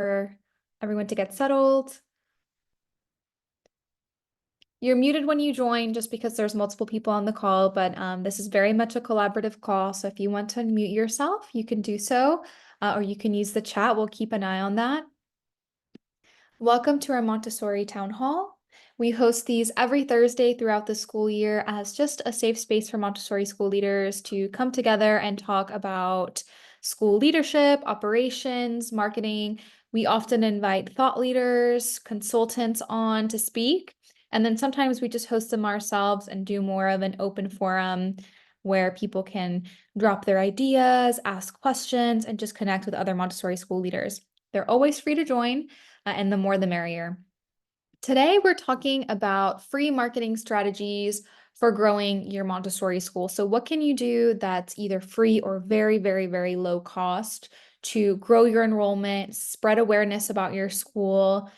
for everyone to get settled. You're muted when you join just because there's multiple people on the call, but this is very much a collaborative call. So if you want to unmute yourself, you can do so, or you can use the chat. We'll keep an eye on that. Welcome to our Montessori Town Hall. We host these every Thursday throughout the school year as just a safe space for Montessori school leaders to come together and talk about school leadership, operations, marketing. We often invite thought leaders, consultants on to speak, and then sometimes we just host them ourselves and do more of an open forum where people can drop their ideas, ask questions, and just connect with other Montessori school leaders. They're always free to join, and the more the merrier. Today, we're talking about free marketing strategies for growing your Montessori school. So what can you do that's either free or very, very, very low cost to grow your enrollment, spread awareness about your school?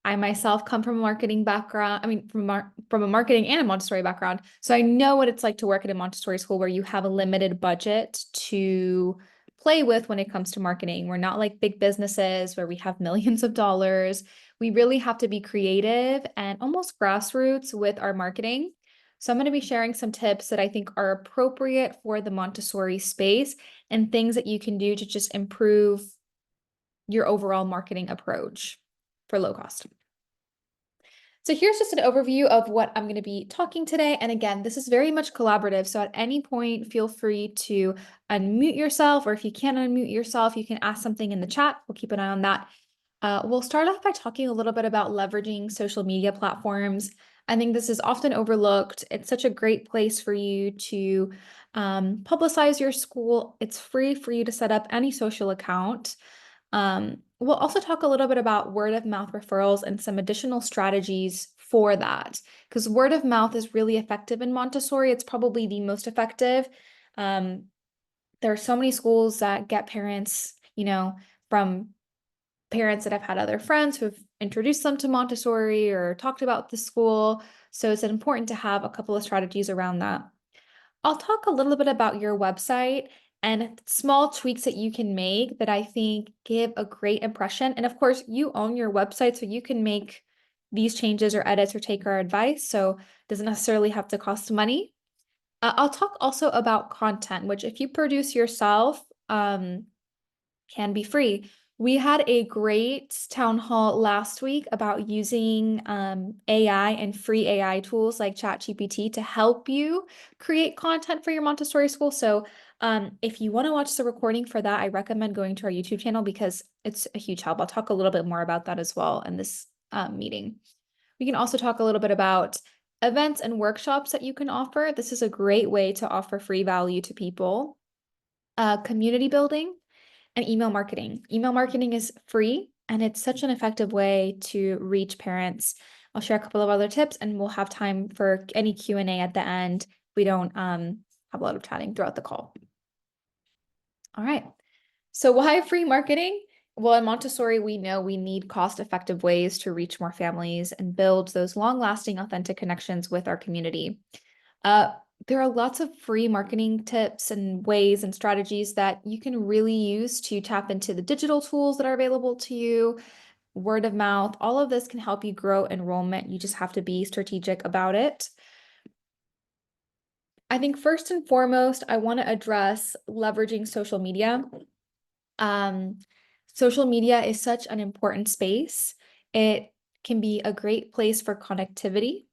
I myself come from a marketing background, from a marketing and a Montessori background. So I know what it's like to work at a Montessori school where you have a limited budget to play with when it comes to marketing. We're not like big businesses where we have millions of dollars. We really have to be creative and almost grassroots with our marketing. So I'm going to be sharing some tips that I think are appropriate for the Montessori space and things that you can do to just improve your overall marketing approach for low cost. So here's just an overview of what I'm going to be talking today. And again, this is very much collaborative. So at any point, feel free to unmute yourself, or if you can't unmute yourself, you can ask something in the chat. We'll keep an eye on that. We'll start off by talking a little bit about leveraging social media platforms. I think this is often overlooked. It's such a great place for you to publicize your school. It's free for you to set up any social account. We'll also talk a little bit about word of mouth referrals and some additional strategies for that, because word of mouth is really effective in Montessori. It's probably the most effective. There are so many schools that get parents, from parents that have had other friends who have introduced them to Montessori or talked about the school. So it's important to have a couple of strategies around that. I'll talk a little bit about your website and small tweaks that you can make that I think give a great impression. And of course, you own your website, so you can make these changes or edits or take our advice. So it doesn't necessarily have to cost money. I'll talk also about content, which if you produce yourself, can be free. We had a great town hall last week about using AI and free AI tools like ChatGPT to help you create content for your Montessori school. So if you want to watch the recording for that, I recommend going to our YouTube channel because it's a huge help. I'll talk a little bit more about that as well in this meeting. We can also talk a little bit about events and workshops that you can offer. This is a great way to offer free value to people. Community building and email marketing. Email marketing is free and it's such an effective way to reach parents. I'll share a couple of other tips and we'll have time for any Q&A at the end. We don't have a lot of chatting throughout the call. All right. So why free marketing? Well, in Montessori, we know we need cost-effective ways to reach more families and build those long-lasting, authentic connections with our community. There are lots of free marketing tips and ways and strategies that you can really use to tap into the digital tools that are available to you, word of mouth. All of this can help you grow enrollment. You just have to be strategic about it. I think first and foremost, I want to address leveraging social media. Social media is such an important space. It can be a great place for connectivity.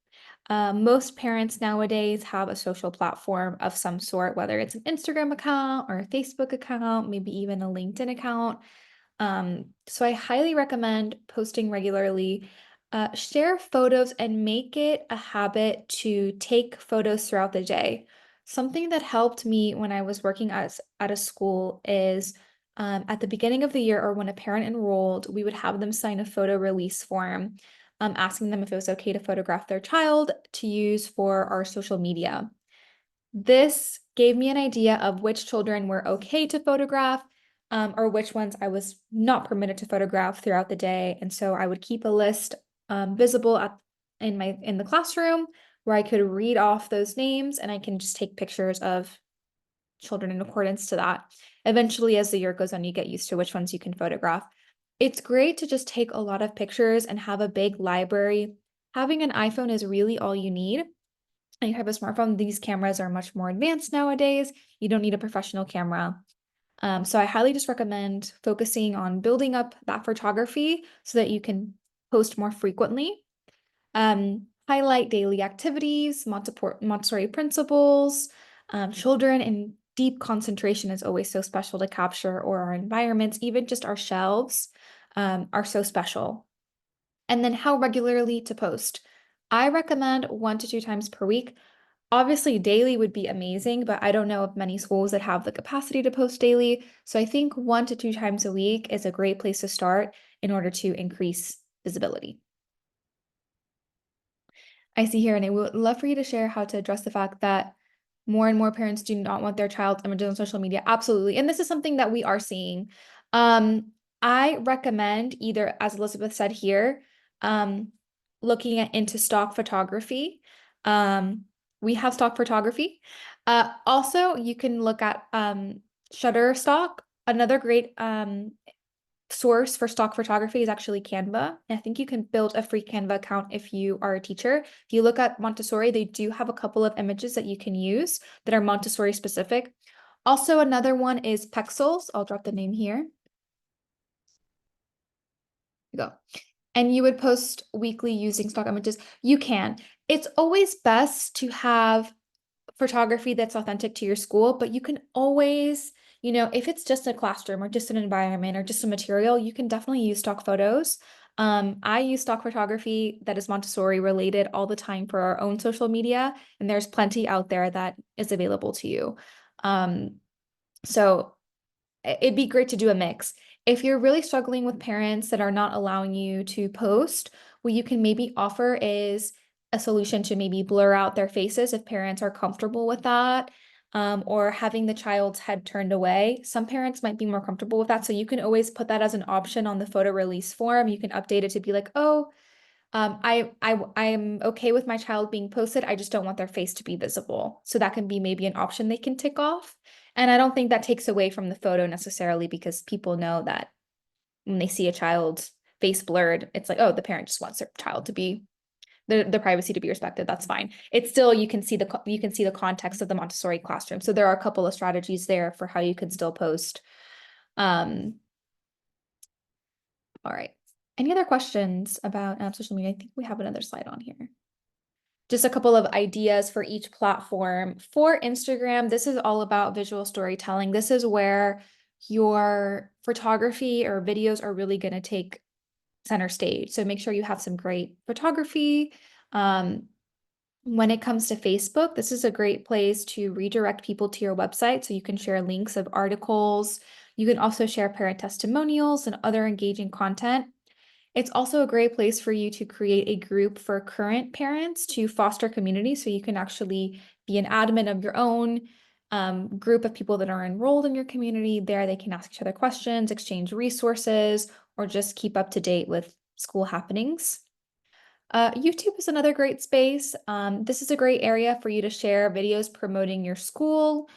Most parents nowadays have a social platform of some sort, whether it's an Instagram account or a Facebook account, maybe even a LinkedIn account. So I highly recommend posting regularly. Share photos and make it a habit to take photos throughout the day. Something that helped me when I was working at a school is at the beginning of the year or when a parent enrolled, we would have them sign a photo release form, asking them if it was okay to photograph their child to use for our social media. This gave me an idea of which children were okay to photograph, or which ones I was not permitted to photograph throughout the day. And so I would keep a list visible in the classroom where I could read off those names and I can just take pictures of children in accordance to that. Eventually, as the year goes on, you get used to which ones you can photograph. It's great to just take a lot of pictures and have a big library. Having an iPhone is really all you need. And you have a smartphone, these cameras are much more advanced nowadays. You don't need a professional camera. So I highly just recommend focusing on building up that photography so that you can post more frequently. Highlight daily activities, Montessori principles. Children in deep concentration is always so special to capture, or our environments, even just our shelves, are so special. And then how regularly to post. I recommend 1 to 2 times per week. Obviously, daily would be amazing, but I don't know of many schools that have the capacity to post daily. So I think 1 to 2 times a week is a great place to start in order to increase visibility. I see here, and I would love for you to share how to address the fact that more and more parents do not want their child's images on social media. Absolutely. And this is something that we are seeing. I recommend either, as Elizabeth said here, um, looking into stock photography. We have stock photography. Also, you can look at Shutterstock. Another great source for stock photography is actually Canva. I think you can build a free Canva account if you are a teacher. If you look at Montessori, they do have a couple of images that you can use that are Montessori specific. Also, another one is Pexels. I'll drop the name here. Go. And you would post weekly using stock images. You can. It's always best to have photography that's authentic to your school, but you can always, if it's just a classroom or just an environment or just a material, you can definitely use stock photos. I use stock photography that is Montessori related all the time for our own social media, and there's plenty out there that is available to you. So it'd be great to do a mix. If you're really struggling with parents that are not allowing you to post, what you can maybe offer is a solution to maybe blur out their faces if parents are comfortable with that, or having the child's head turned away. Some parents might be more comfortable with that, so you can always put that as an option on the photo release form. You can update it to be like, oh, I'm okay with my child being posted. I just don't want their face to be visible. So that can be maybe an option they can tick off. And I don't think that takes away from the photo necessarily, because people know that when they see a child's face blurred, it's like, oh, the parent just wants their child to be the privacy to be respected. That's fine. It's still, you can see the context of the Montessori classroom. So there are a couple of strategies there for how you can still post. Um, all right. Any other questions about social media? I think we have another slide on here. Just a couple of ideas for each platform. For Instagram, this is all about visual storytelling. This is where your photography or videos are really going to take center stage. So make sure you have some great photography. When it comes to Facebook, this is a great place to redirect people to your website so you can share links of articles. You can also share parent testimonials and other engaging content. It's also a great place for you to create a group for current parents to foster community. So you can actually be an admin of your own group of people that are enrolled in your community. There, they can ask each other questions, exchange resources, or just keep up to date with school happenings. YouTube is another great space. This is a great area for you to share videos promoting your school.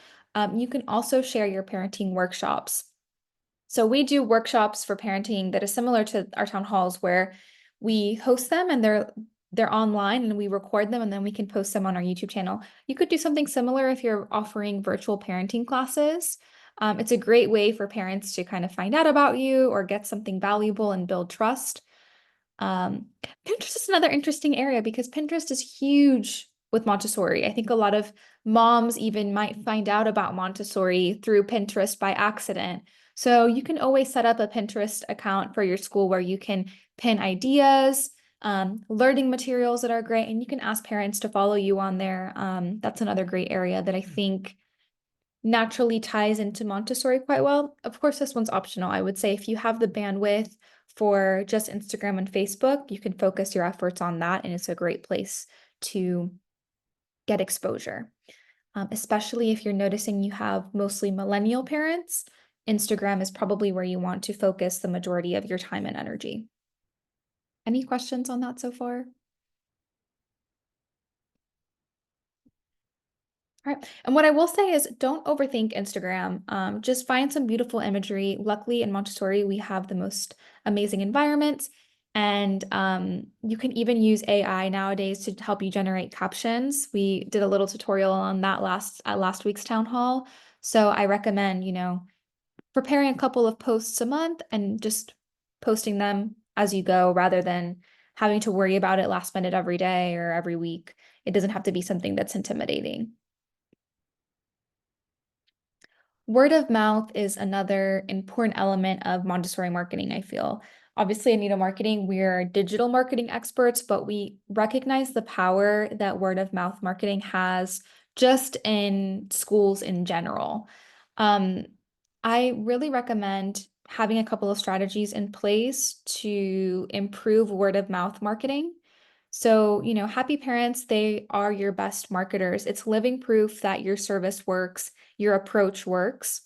You can also share your parenting workshops. So we do workshops for parenting that is similar to our town halls, where we host them and they're online and we record them and then we can post them on our YouTube channel. You could do something similar if you're offering virtual parenting classes. It's a great way for parents to kind of find out about you or get something valuable and build trust. Um, Pinterest is another interesting area because Pinterest is huge with Montessori. I think a lot of moms even might find out about Montessori through Pinterest by accident. So you can always set up a Pinterest account for your school where you can pin ideas, learning materials that are great, and you can ask parents to follow you on there. That's another great area that I think naturally ties into Montessori quite well. Of course, this one's optional. I would say if you have the bandwidth for just Instagram and Facebook, you can focus your efforts on that, and it's a great place to get exposure. Especially if you're noticing you have mostly millennial parents, Instagram is probably where you want to focus the majority of your time and energy. Any questions on that so far? Right. And what I will say is don't overthink Instagram. Just find some beautiful imagery. Luckily, in Montessori, we have the most amazing environments. And you can even use AI nowadays to help you generate captions. We did a little tutorial on that at last week's town hall. So I recommend, preparing a couple of posts a month and just posting them as you go rather than having to worry about it last minute every day or every week. It doesn't have to be something that's intimidating. Word of mouth is another important element of Montessori marketing, I feel. Obviously, in Nido Marketing, we're digital marketing experts, but we recognize the power that word of mouth marketing has just in schools in general. Um, I really recommend having a couple of strategies in place to improve word of mouth marketing. So, happy parents, they are your best marketers. It's living proof that your service works, your approach works.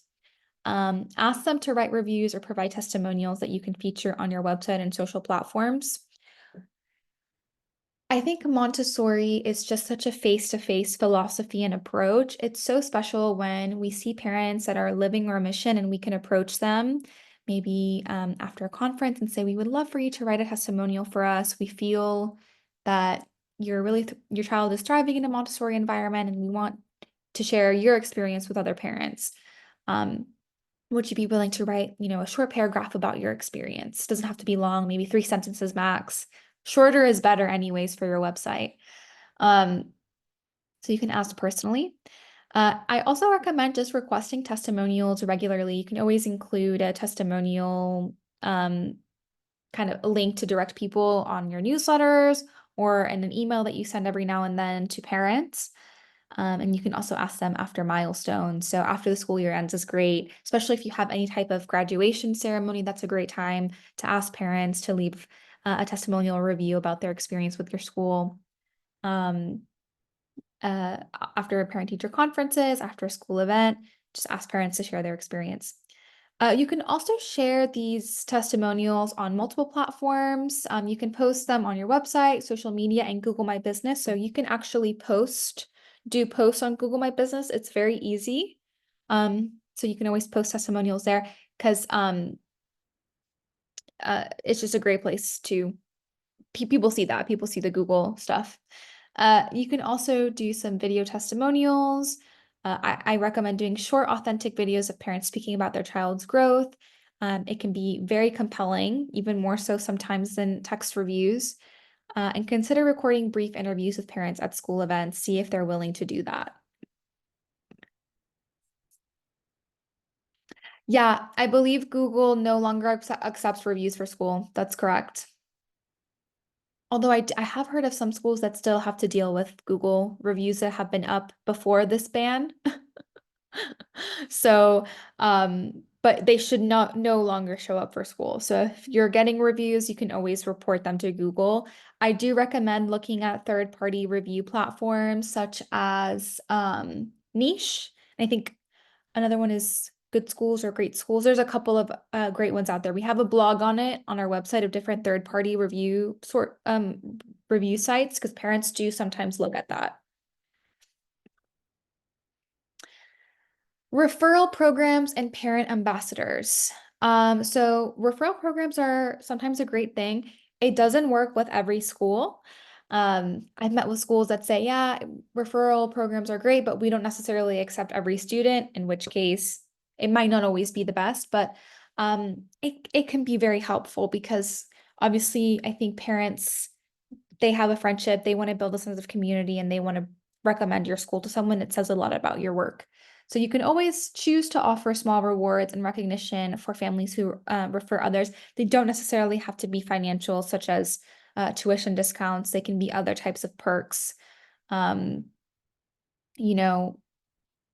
Ask them to write reviews or provide testimonials that you can feature on your website and social platforms. I think Montessori is just such a face-to-face philosophy and approach. It's so special when we see parents that are living our mission and we can approach them maybe after a conference and say, we would love for you to write a testimonial for us. We feel that your child is thriving in a Montessori environment and we want to share your experience with other parents. Um, would you be willing to write, a short paragraph about your experience? Doesn't have to be long, maybe 3 sentences max. Shorter is better anyways for your website. Um, so you can ask personally. I also recommend just requesting testimonials regularly. You can always include a testimonial kind of a link to direct people on your newsletters or in an email that you send every now and then to parents. And you can also ask them after milestones. So after the school year ends is great, especially if you have any type of graduation ceremony. That's a great time to ask parents to leave a testimonial review about their experience with your school. Um, After parent-teacher conferences, after a school event, just ask parents to share their experience. You can also share these testimonials on multiple platforms. You can post them on your website, social media, and Google My Business. So you can actually do posts on Google My Business. It's very easy. So you can always post testimonials there because it's just a great place to people see that. People see the Google stuff. You can also do some video testimonials. I recommend doing short, authentic videos of parents speaking about their child's growth. It can be very compelling, even more so sometimes than text reviews. And consider recording brief interviews with parents at school events. See if they're willing to do that. Yeah, I believe Google no longer accepts reviews for school. That's correct. Although I have heard of some schools that still have to deal with Google reviews that have been up before this ban. So, but they should not no longer show up for school. So if you're getting reviews, you can always report them to Google. I do recommend looking at third-party review platforms such as Niche. I think another one is Good Schools or Great Schools. There's a couple of great ones out there. We have a blog on it on our website of different third-party review sites because parents do sometimes look at that. Referral programs and parent ambassadors. So referral programs are sometimes a great thing. It doesn't work with every school. I've met with schools that say, yeah, referral programs are great, but we don't necessarily accept every student, in which case it might not always be the best, but it can be very helpful because obviously I think parents, they have a friendship, they want to build a sense of community, and they want to recommend your school to someone. It says a lot about your work. So you can always choose to offer small rewards and recognition for families who refer others. They don't necessarily have to be financial, such as tuition discounts. They can be other types of perks. Um, you know,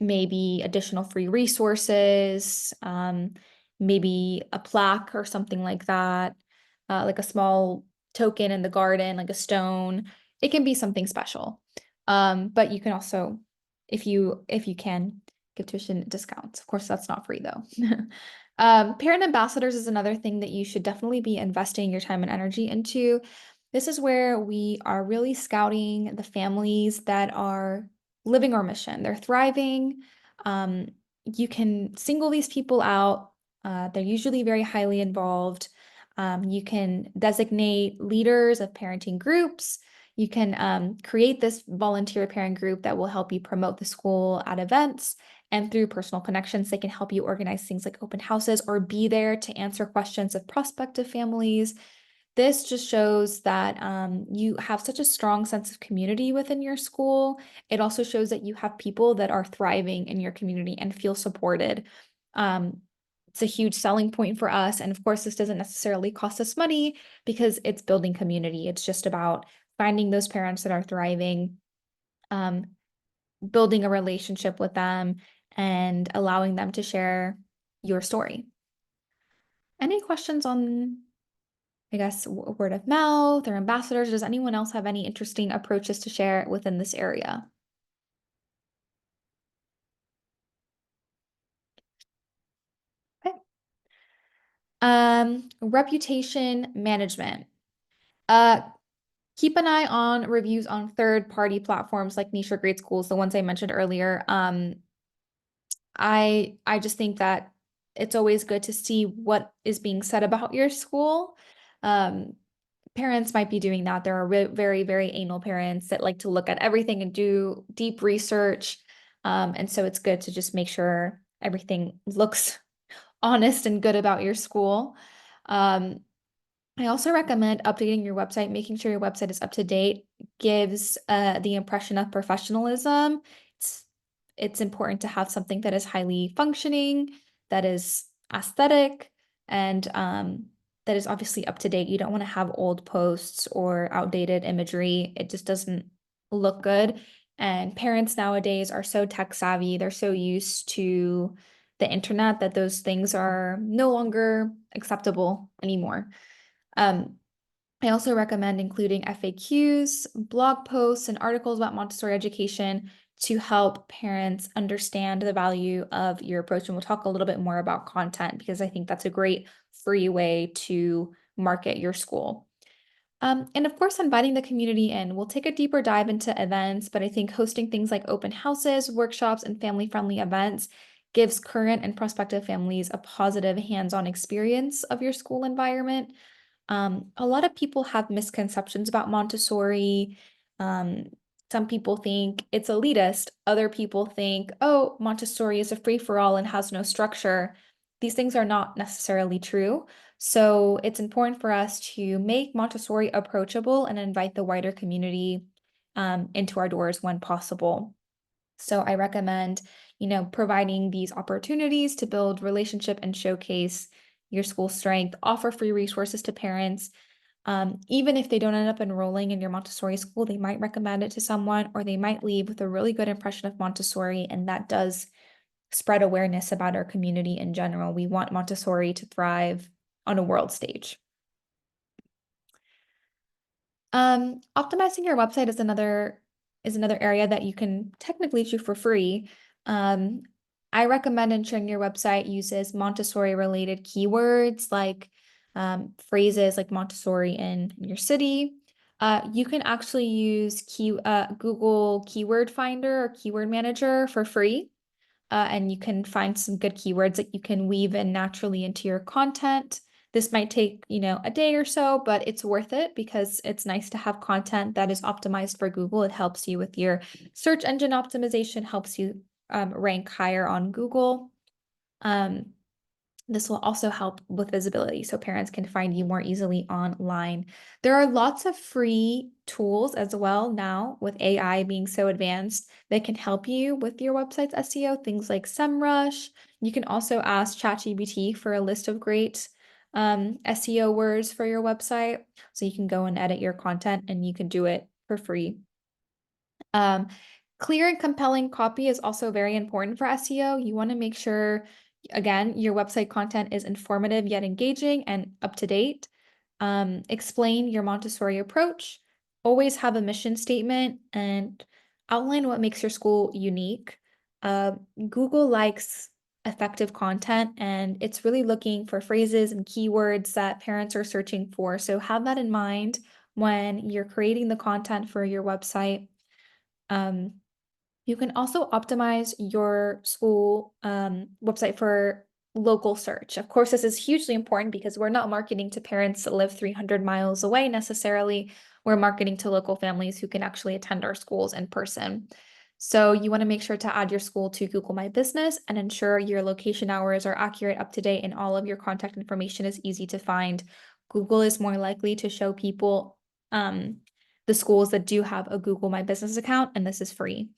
maybe additional free resources, maybe a plaque or something like that, like a small token in the garden, like a stone. It can be something special. But you can also, if you can, give tuition discounts. Of course, that's not free though. Parent ambassadors is another thing that you should definitely be investing your time and energy into. This is where we are really scouting the families that are living our mission. They're thriving. Um, you can single these people out. They're usually very highly involved. You can designate leaders of parenting groups. You can create this volunteer parent group that will help you promote the school at events. And through personal connections, they can help you organize things like open houses or be there to answer questions of prospective families. This just shows that you have such a strong sense of community within your school. It also shows that you have people that are thriving in your community and feel supported. Um, it's a huge selling point for us. And of course, this doesn't necessarily cost us money because it's building community. It's just about finding those parents that are thriving, um, building a relationship with them, and allowing them to share your story. Any questions on, I guess, word of mouth or ambassadors? Does anyone else have any interesting approaches to share within this area? Okay. Reputation management. Uh, Keep an eye on reviews on third-party platforms like Niche or Great Schools, the ones I mentioned earlier. I just think that it's always good to see what is being said about your school. Um, Parents might be doing that. There are very, very anal parents that like to look at everything and do deep research. And so it's good to just make sure everything looks honest and good about your school. Um, I also recommend updating your website, making sure your website is up to date, gives the impression of professionalism. It's it's important to have something that is highly functioning, that is aesthetic, and that is obviously up to date. You don't want to have old posts or outdated imagery. It just doesn't look good. And parents nowadays are so tech savvy, they're so used to the internet that those things are no longer acceptable anymore. Um, I also recommend including FAQs, blog posts, and articles about Montessori education to help parents understand the value of your approach. And we'll talk a little bit more about content because I think that's a great free way to market your school. And of course, inviting the community in. We'll take a deeper dive into events, but I think hosting things like open houses, workshops, and family-friendly events gives current and prospective families a positive hands-on experience of your school environment. A lot of people have misconceptions about Montessori. Um, some people think it's elitist. Other people think, oh, Montessori is a free-for-all and has no structure. These things are not necessarily true. So it's important for us to make Montessori approachable and invite the wider community into our doors when possible. So I recommend, providing these opportunities to build relationship and showcase your school strength, offer free resources to parents. Even if they don't end up enrolling in your Montessori school, they might recommend it to someone, or they might leave with a really good impression of Montessori, and that does spread awareness about our community in general. We want Montessori to thrive on a world stage. Optimizing your website is another area that you can technically do for free. Um, I recommend ensuring your website uses Montessori related keywords like phrases like Montessori in your city. You can actually use Google Keyword Finder or Keyword Manager for free. And you can find some good keywords that you can weave in naturally into your content. This might take, a day or so, but it's worth it because it's nice to have content that is optimized for Google. It helps you with your search engine optimization, helps you rank higher on Google. Um, this will also help with visibility so parents can find you more easily online. There are lots of free tools as well now with AI being so advanced that can help you with your website's SEO, things like SEMrush. You can also ask ChatGPT for a list of great SEO words for your website. So you can go and edit your content and you can do it for free. Um, Clear and compelling copy is also very important for SEO. You want to make sure, again, your website content is informative yet engaging and up to date. Explain your Montessori approach. Always have a mission statement and outline what makes your school unique. Uh, Google likes effective content and it's really looking for phrases and keywords that parents are searching for. So have that in mind when you're creating the content for your website. You You can also optimize your school website for local search. Of course, this is hugely important because we're not marketing to parents that live 300 miles away necessarily. We're marketing to local families who can actually attend our schools in person. So you want to make sure to add your school to Google My Business and ensure your location hours are accurate, up to date, and all of your contact information is easy to find. Google is more likely to show people the schools that do have a Google My Business account, and this is free.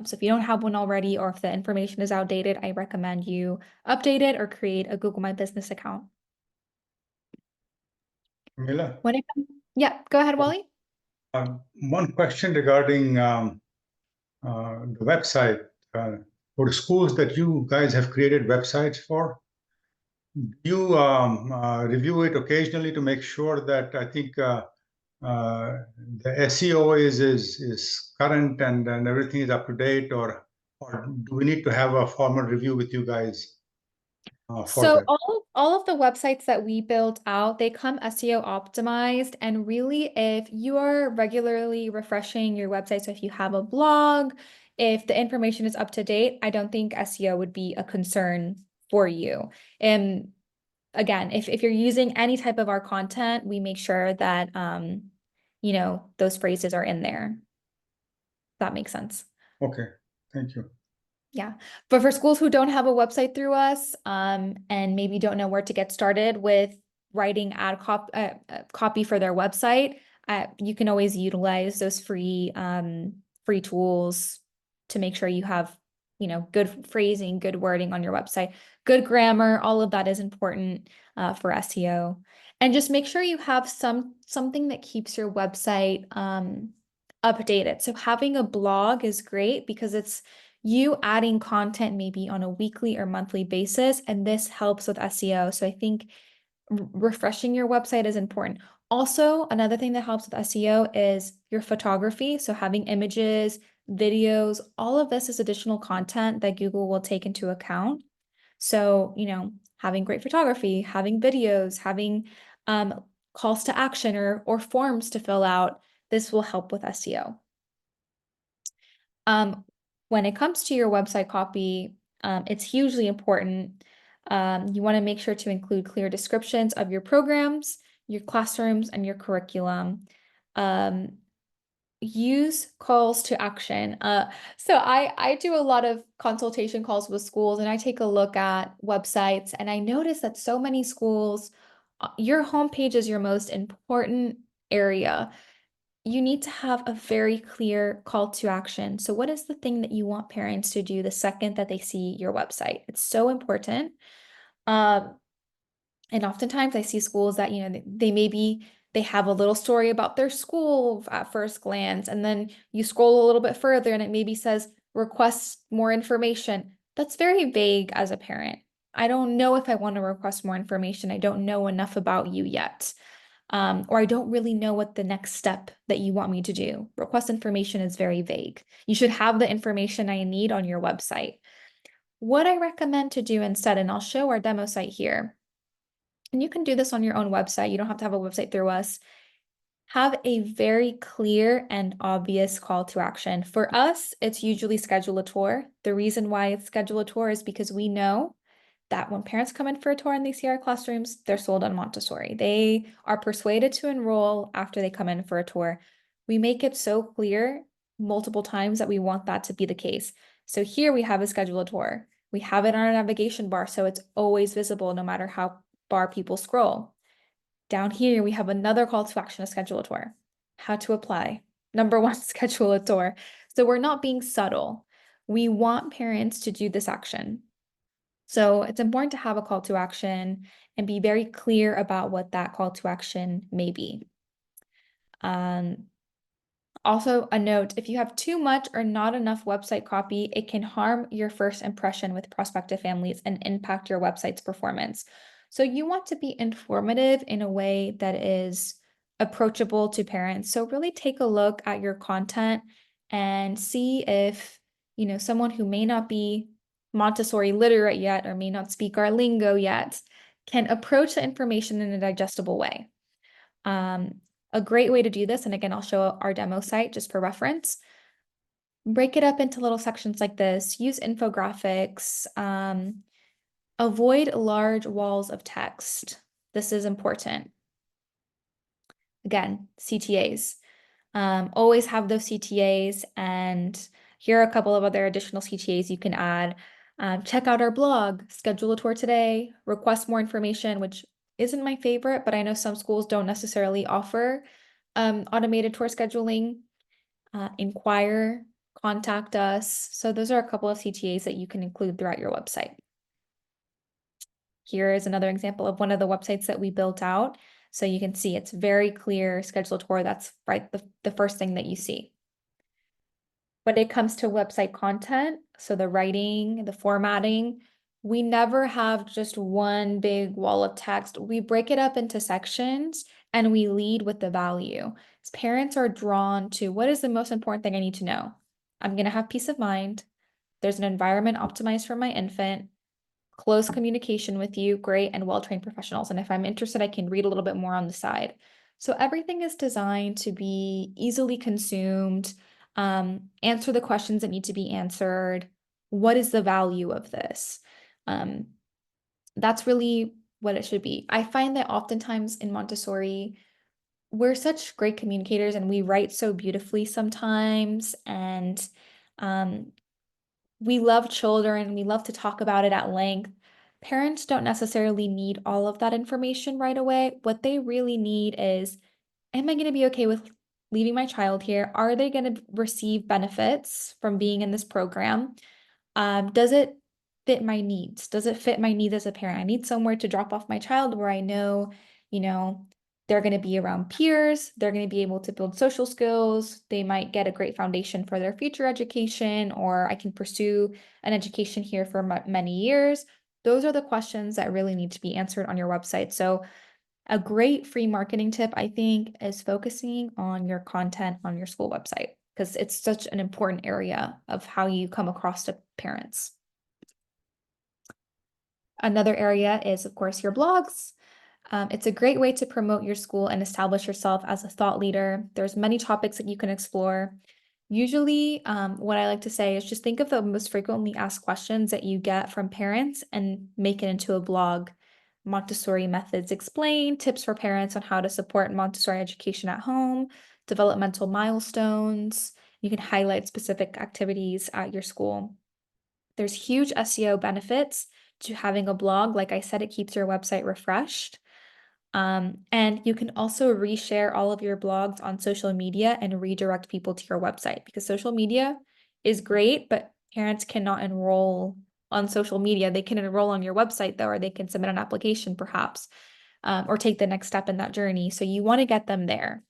So if you don't have one already, or if the information is outdated, I recommend you update it or create a Google My Business account. Mila? Yeah, go ahead, Wally. One question regarding the website. For the schools that you guys have created websites for, do you review it occasionally to make sure that the SEO is current and everything is up to date, or do we need to have a formal review with you guys for So that? all of the websites that we build out, they come SEO optimized. And really, if you are regularly refreshing your website, so if you have a blog, if the information is up to date, I don't think SEO would be a concern for you. And again, if you're using any type of our content, we make sure that those phrases are in there. That makes sense. Okay, thank you. Yeah. But for schools who don't have a website through us, and maybe don't know where to get started with writing copy for their website, you can always utilize those free tools to make sure you have, good phrasing, good wording on your website, good grammar. All of that is important for SEO. And just make sure you have something that keeps your website updated. So having a blog is great because it's you adding content maybe on a weekly or monthly basis, and this helps with SEO. So I think refreshing your website is important. Also, another thing that helps with SEO is your photography. So having images, videos, all of this is additional content that Google will take into account. So, having great photography, having videos, having calls to action or forms to fill out, this will help with SEO. When it comes to your website copy, it's hugely important. You want to make sure to include clear descriptions of your programs, your classrooms, and your curriculum. Use calls to action. So I do a lot of consultation calls with schools, and I take a look at websites, and I notice that so many schools, your homepage is your most important area. You need to have a very clear call to action. So what is the thing that you want parents to do the second that they see your website? It's so important. Um, and oftentimes I see schools that, they have a little story about their school at first glance, and then you scroll a little bit further and it maybe says request more information. That's very vague as a parent. I don't know if I want to request more information. I don't know enough about you yet. Or I don't really know what the next step that you want me to do. Request information is very vague. You should have the information I need on your website. What I recommend to do instead, and I'll show our demo site here, and you can do this on your own website. You don't have to have a website through us. Have a very clear and obvious call to action. For us, it's usually schedule a tour. The reason why it's schedule a tour is because we know that when parents come in for a tour and they see our classrooms, they're sold on Montessori. They are persuaded to enroll after they come in for a tour. We make it so clear multiple times that we want that to be the case. So here we have a schedule a tour. We have it on our navigation bar, so it's always visible no matter how far people scroll. Down here, we have another call to action to schedule a tour. How to apply. Number one, schedule a tour. So we're not being subtle. We want parents to do this action. So it's important to have a call to action and be very clear about what that call to action may be. Also, a note, if you have too much or not enough website copy, it can harm your first impression with prospective families and impact your website's performance. So you want to be informative in a way that is approachable to parents. So really take a look at your content and see if, someone who may not be Montessori literate yet or may not speak our lingo yet can approach the information in a digestible way. A great way to do this, and again, I'll show our demo site just for reference. Break it up into little sections like this. Use infographics. Avoid large walls of text. This is important. Again, CTAs. Always have those CTAs, and here are a couple of other additional CTAs you can add. Check out our blog, schedule a tour today, request more information, which isn't my favorite, but I know some schools don't necessarily offer automated tour scheduling. Inquire, contact us. So those are a couple of CTAs that you can include throughout your website. Here is another example of one of the websites that we built out. So you can see it's very clear, schedule a tour. That's right, the first thing that you see. When it comes to website content, so the writing, the formatting, we never have just one big wall of text. We break it up into sections and we lead with the value. As parents are drawn to what is the most important thing I need to know. I'm going to have peace of mind. There's an environment optimized for my infant, close communication with you, great and well-trained professionals. And if I'm interested, I can read a little bit more on the side. So everything is designed to be easily consumed, answer the questions that need to be answered. What is the value of this? That's really what it should be. I find that oftentimes in Montessori, we're such great communicators and we write so beautifully sometimes. And we love children, we love to talk about it at length. Parents don't necessarily need all of that information right away. What they really need is, am I going to be okay with leaving my child here? Are they going to receive benefits from being in this program? Does it fit my needs? Does it fit my needs as a parent? I need somewhere to drop off my child where I know, you know, they're going to be around peers, they're going to be able to build social skills, they might get a great foundation for their future education, or I can pursue an education here for many years. Those are the questions that really need to be answered on your website. So a great free marketing tip, I think, is focusing on your content on your school website because it's such an important area of how you come across to parents. Another area is, of course, your blogs. It's a great way to promote your school and establish yourself as a thought leader. There's many topics that you can explore. Usually, what I like to say is just think of the most frequently asked questions that you get from parents and make it into a blog. Montessori methods explained, tips for parents on how to support Montessori education at home, developmental milestones. You can highlight specific activities at your school. There's huge SEO benefits to having a blog. Like I said, it keeps your website refreshed. And you can also reshare all of your blogs on social media and redirect people to your website because social media is great, but parents cannot enroll on social media. They can enroll on your website though, or they can submit an application perhaps, or take the next step in that journey. So you want to get them there.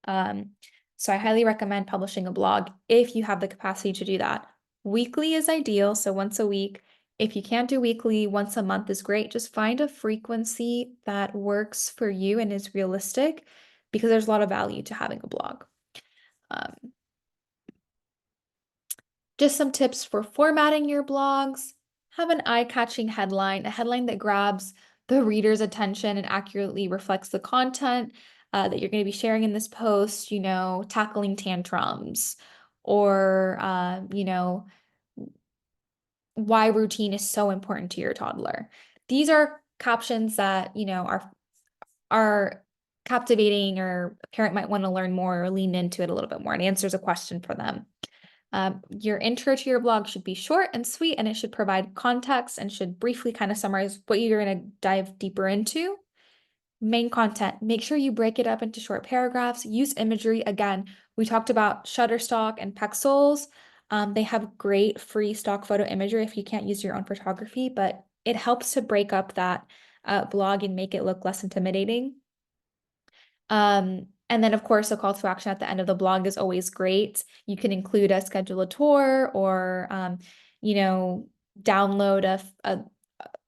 So I highly recommend publishing a blog if you have the capacity to do that. Weekly is ideal, so once a week. If you can't do weekly, once a month is great. Just find a frequency that works for you and is realistic because there's a lot of value to having a blog. Just some tips for formatting your blogs. Have an eye-catching headline, a headline that grabs the reader's attention and accurately reflects the content that you're going to be sharing in this post, tackling tantrums or, why routine is so important to your toddler. These are captions that, are captivating or a parent might want to learn more or lean into it a little bit more and answers a question for them. Your intro to your blog should be short and sweet, and it should provide context and should briefly kind of summarize what you're going to dive deeper into. Main content, make sure you break it up into short paragraphs. Use imagery. Again, we talked about Shutterstock and Pexels. They have great free stock photo imagery if you can't use your own photography, but it helps to break up that blog and make it look less intimidating. And then, of course, a call to action at the end of the blog is always great. You can include a schedule a tour or, download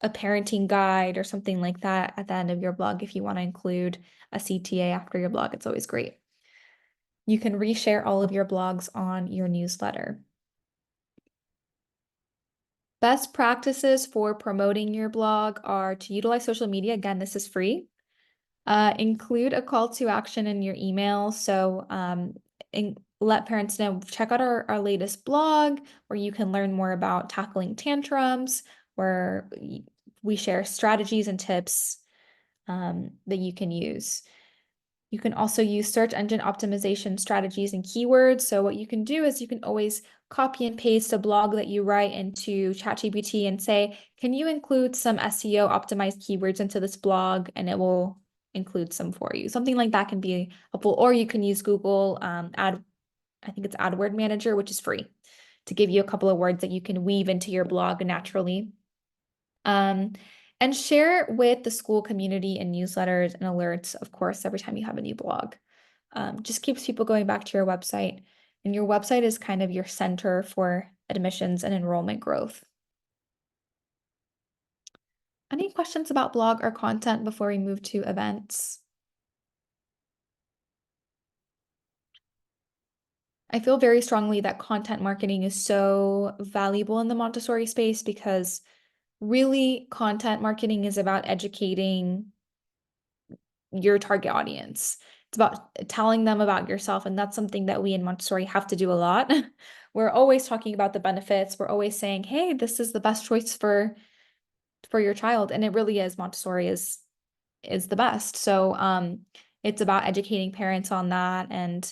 a parenting guide or something like that at the end of your blog if you want to include a CTA after your blog. It's always great. You can reshare all of your blogs on your newsletter. Best practices for promoting your blog are to utilize social media. Again, this is free. Include a call to action in your email. So let parents know, check out our latest blog where you can learn more about tackling tantrums, where we share strategies and tips that you can use. You can also use search engine optimization strategies and keywords. So what you can do is you can always copy and paste a blog that you write into ChatGPT and say, can you include some SEO optimized keywords into this blog? And it will include some for you. Something like that can be helpful. Or you can use Google I think it's AdWord Manager, which is free, to give you a couple of words that you can weave into your blog naturally. And share with the school community and newsletters and alerts, of course, every time you have a new blog. Just keeps people going back to your website. And your website is kind of your center for admissions and enrollment growth. Any questions about blog or content before we move to events? I feel very strongly that content marketing is so valuable in the Montessori space because really content marketing is about educating your target audience. It's about telling them about yourself. And that's something that we in Montessori have to do a lot. We're always talking about the benefits. We're always saying, hey, this is the best choice for your child. And it really is. Montessori is the best. So it's about educating parents on that. And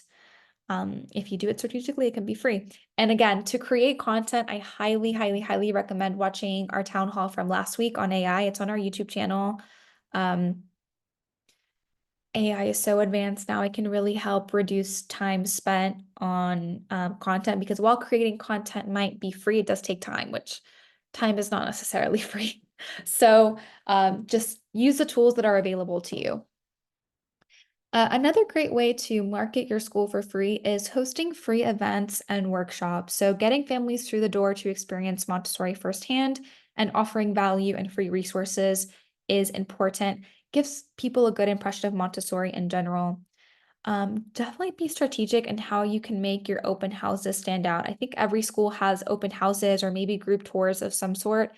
if you do it strategically, it can be free. And again, to create content, I highly, highly, highly recommend watching our town hall from last week on AI. It's on our YouTube channel. AI is so advanced now, it can really help reduce time spent on content, because while creating content might be free, it does take time, which time is not necessarily free. So just use the tools that are available to you. Another great way to market your school for free is hosting free events and workshops. So getting families through the door to experience Montessori firsthand and offering value and free resources is important. Gives people a good impression of Montessori in general. Definitely be strategic in how you can make your open houses stand out. I think every school has open houses or maybe group tours of some sort.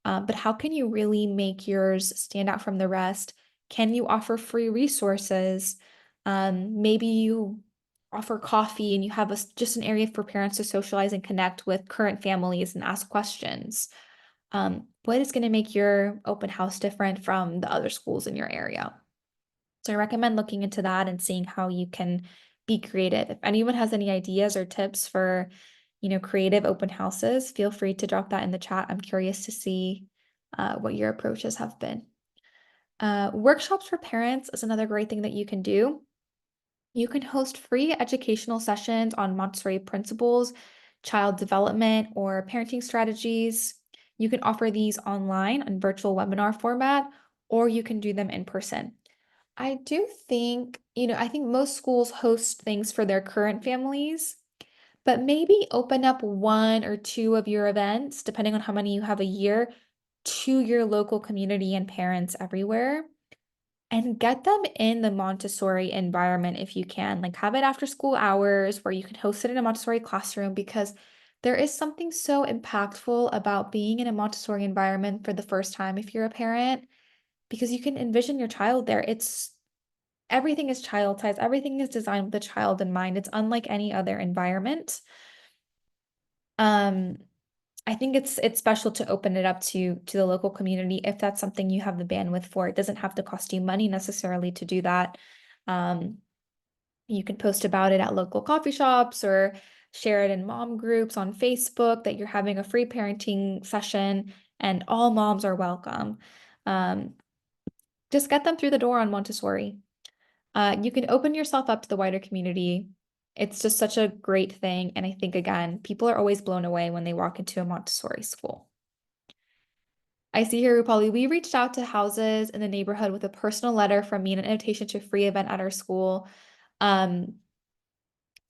But how can you really make yours stand out from the rest? Can you offer free resources? Maybe you offer coffee and you have just an area for parents to socialize and connect with current families and ask questions. What is going to make your open house different from the other schools in your area? So I recommend looking into that and seeing how you can be creative. If anyone has any ideas or tips for, creative open houses, feel free to drop that in the chat. I'm curious to see what your approaches have been. Workshops for parents is another great thing that you can do. You can host free educational sessions on Montessori principles, child development, or parenting strategies. You can offer these online on virtual webinar format, or you can do them in person. I do think, I think most schools host things for their current families, but maybe open up one or two of your events, depending on how many you have a year, to your local community and parents everywhere. And get them in the Montessori environment if you can. Like have it after school hours where you can host it in a Montessori classroom, because there is something so impactful about being in a Montessori environment for the first time if you're a parent, because you can envision your child there. Everything is child size, everything is designed with the child in mind. It's unlike any other environment. I think it's special to open it up to the local community if that's something you have the bandwidth for. It doesn't have to cost you money necessarily to do that. You can post about it at local coffee shops or share it in mom groups on Facebook that you're having a free parenting session and all moms are welcome. Just get them through the door on Montessori. You can open yourself up to the wider community. It's just such a great thing. And I think, again, people are always blown away when they walk into a Montessori school. I see here, Rupali, we reached out to houses in the neighborhood with a personal letter from me and an invitation to a free event at our school to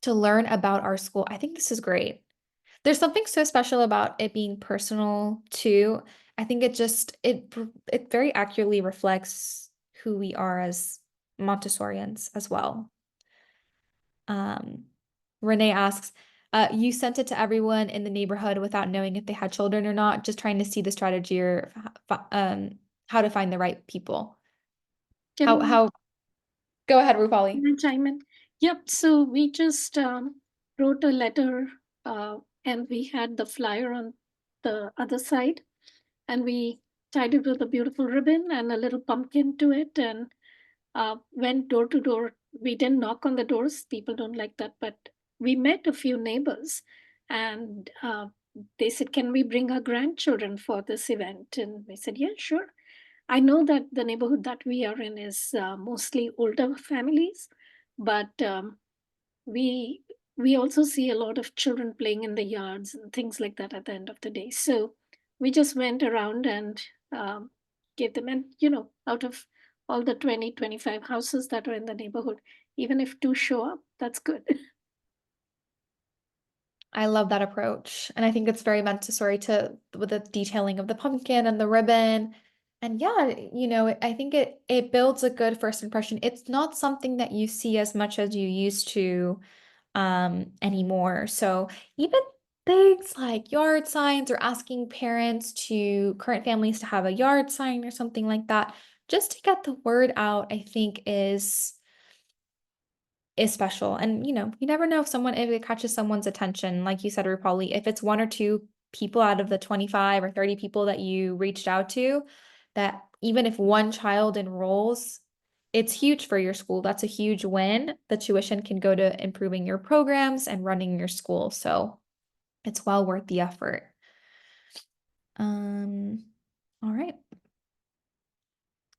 learn about our school. I think this is great. There's something so special about it being personal too. I think it very accurately reflects who we are as Montessorians as well. Renee asks, you sent it to everyone in the neighborhood without knowing if they had children or not, just trying to see the strategy or how to find the right people. Can How go ahead, Rupali. I chime in? Yep. So we just wrote a letter, and we had the flyer on the other side, and we tied it with a beautiful ribbon and a little pumpkin to it, and went door to door. We didn't knock on the doors. People don't like that, but we met a few neighbors, and they said, "Can we bring our grandchildren for this event?" And we said, "Yeah, sure." I know that the neighborhood that we are in is mostly older families, but we we also see a lot of children playing in the yards and things like that at the end of the day. So we just went around and um, gave them, and out of all the 20-25 houses that are in the neighborhood, even if two show up, that's good. I love that approach. And I think it's very Montessori to with the detailing of the pumpkin and the ribbon. And yeah, I think it builds a good first impression. It's not something that you see as much as you used to anymore. So even things like yard signs or asking parents to current families to have a yard sign or something like that, just to get the word out, I think is special. And you never know if it catches someone's attention, like you said, Rupali, if it's one or two people out of the 25 or 30 people that you reached out to, that even if one child enrolls, it's huge for your school. That's a huge win. The tuition can go to improving your programs and running your school. So it's well worth the effort. All right.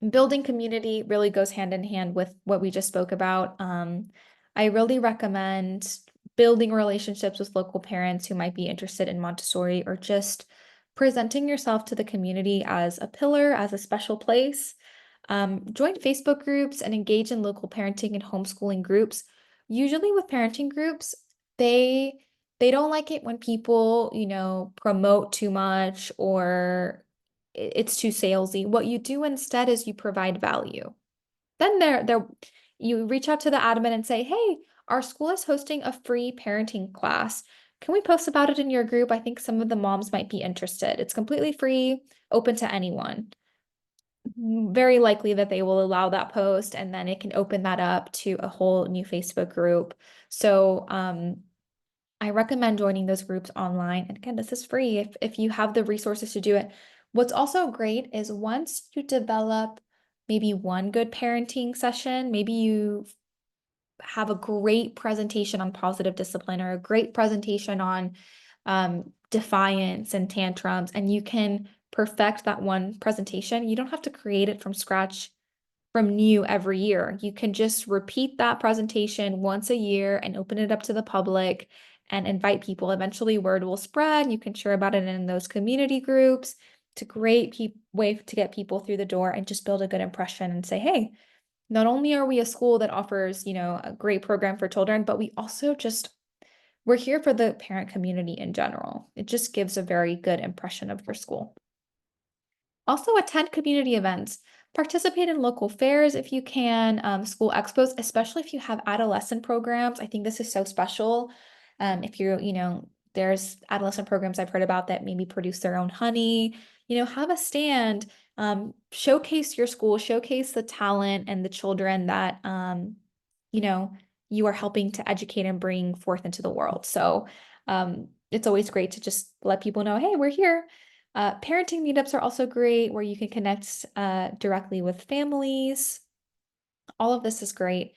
Building community really goes hand in hand with what we just spoke about. I really recommend building relationships with local parents who might be interested in Montessori, or just presenting yourself to the community as a pillar, as a special place. Join Facebook groups and engage in local parenting and homeschooling groups. Usually with parenting groups, they they don't like it when people, promote too much, or it's too salesy. What you do instead is you provide value. Then you reach out to the admin and say, "Hey, our school is hosting a free parenting class. Can we post about it in your group? I think some of the moms might be interested. It's completely free, open to anyone." Very likely that they will allow that post, and then it can open that up to a whole new Facebook group. So, I recommend joining those groups online. And again, this is free if you have the resources to do it. What's also great is once you develop maybe one good parenting session, maybe you have a great presentation on positive discipline, or a great presentation on defiance and tantrums, and you can perfect that one presentation. You don't have to create it from scratch, from new every year. You can just repeat that presentation once a year and open it up to the public and invite people. Eventually, word will spread. You can share about it in those community groups. It's a great way to get people through the door and just build a good impression and say, "Hey, not only are we a school that offers, a great program for children, but we're here for the parent community in general." It just gives a very good impression of your school. Also, attend community events. Participate in local fairs if you can, school expos, especially if you have adolescent programs. I think this is so special. If there's adolescent programs I've heard about that maybe produce their own honey, have a stand, showcase your school, showcase the talent and the children that, you know, you are helping to educate and bring forth into the world. So, it's always great to just let people know, "Hey, we're here." Parenting meetups are also great, where you can connect directly with families. All of this is great.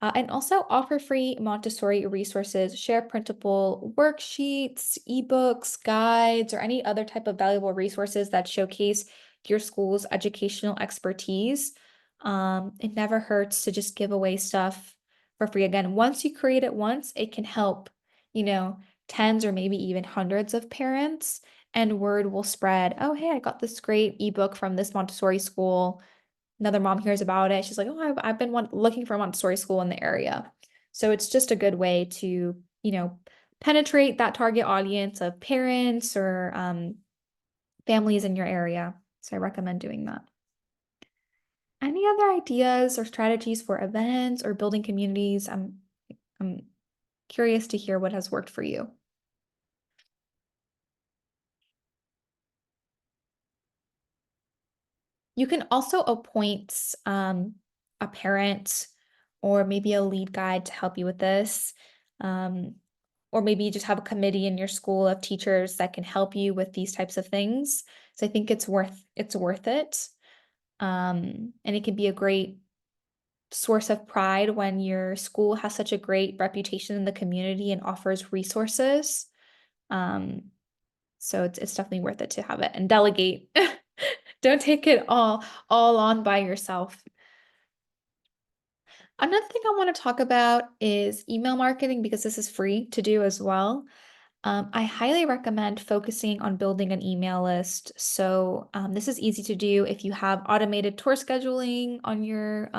And also offer free Montessori resources, share printable worksheets, ebooks, guides, or any other type of valuable resources that showcase your school's educational expertise. It never hurts to just give away stuff for free. Again, once you create it once, it can help, you know, tens or maybe even hundreds of parents, and word will spread. "Oh, hey, I got this great ebook from this Montessori school." Another mom hears about it. She's like, "Oh, I've been looking for a Montessori school in the area." So it's just a good way to, penetrate that target audience of parents or families in your area. So I recommend doing that. Any other ideas or strategies for events or building communities? I'm curious to hear what has worked for you. You can also appoint a parent or maybe a lead guide to help you with this. Um, or maybe you just have a committee in your school of teachers that can help you with these types of things. So I think it's worth it. And it can be a great source of pride when your school has such a great reputation in the community and offers resources. So it's definitely worth it to have it and delegate. Don't take it all on by yourself. Another thing I want to talk about is email marketing because this is free to do as well. I highly recommend focusing on building an email list. So this is easy to do if you have automated tour scheduling on your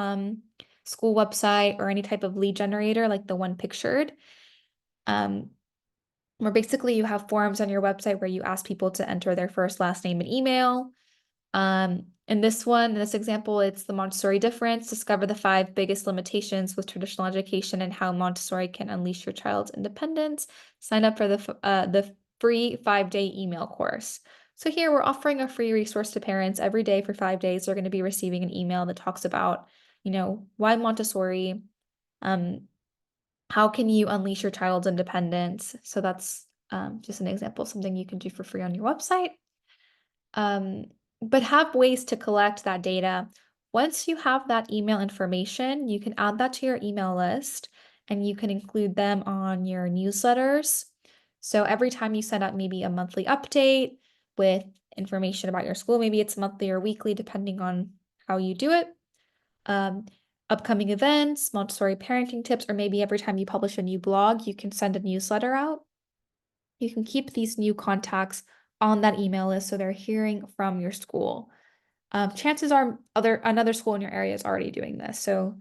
school website or any type of lead generator like the one pictured. Where basically you have forms on your website where you ask people to enter their first, last name, and email. In this example, it's the Montessori difference. Discover the 5 biggest limitations with traditional education and how Montessori can unleash your child's independence. Sign up for the free 5-day email course. So here we're offering a free resource to parents every day for 5 days. They're going to be receiving an email that talks about, why Montessori, how can you unleash your child's independence? So that's just an example of something you can do for free on your website. But have ways to collect that data. Once you have that email information, you can add that to your email list and you can include them on your newsletters. So every time you send out maybe a monthly update with information about your school, maybe it's monthly or weekly, depending on how you do it. Upcoming events, Montessori parenting tips, or maybe every time you publish a new blog, you can send a newsletter out. You can keep these new contacts on that email list so they're hearing from your school. Chances are another school in your area is already doing this. So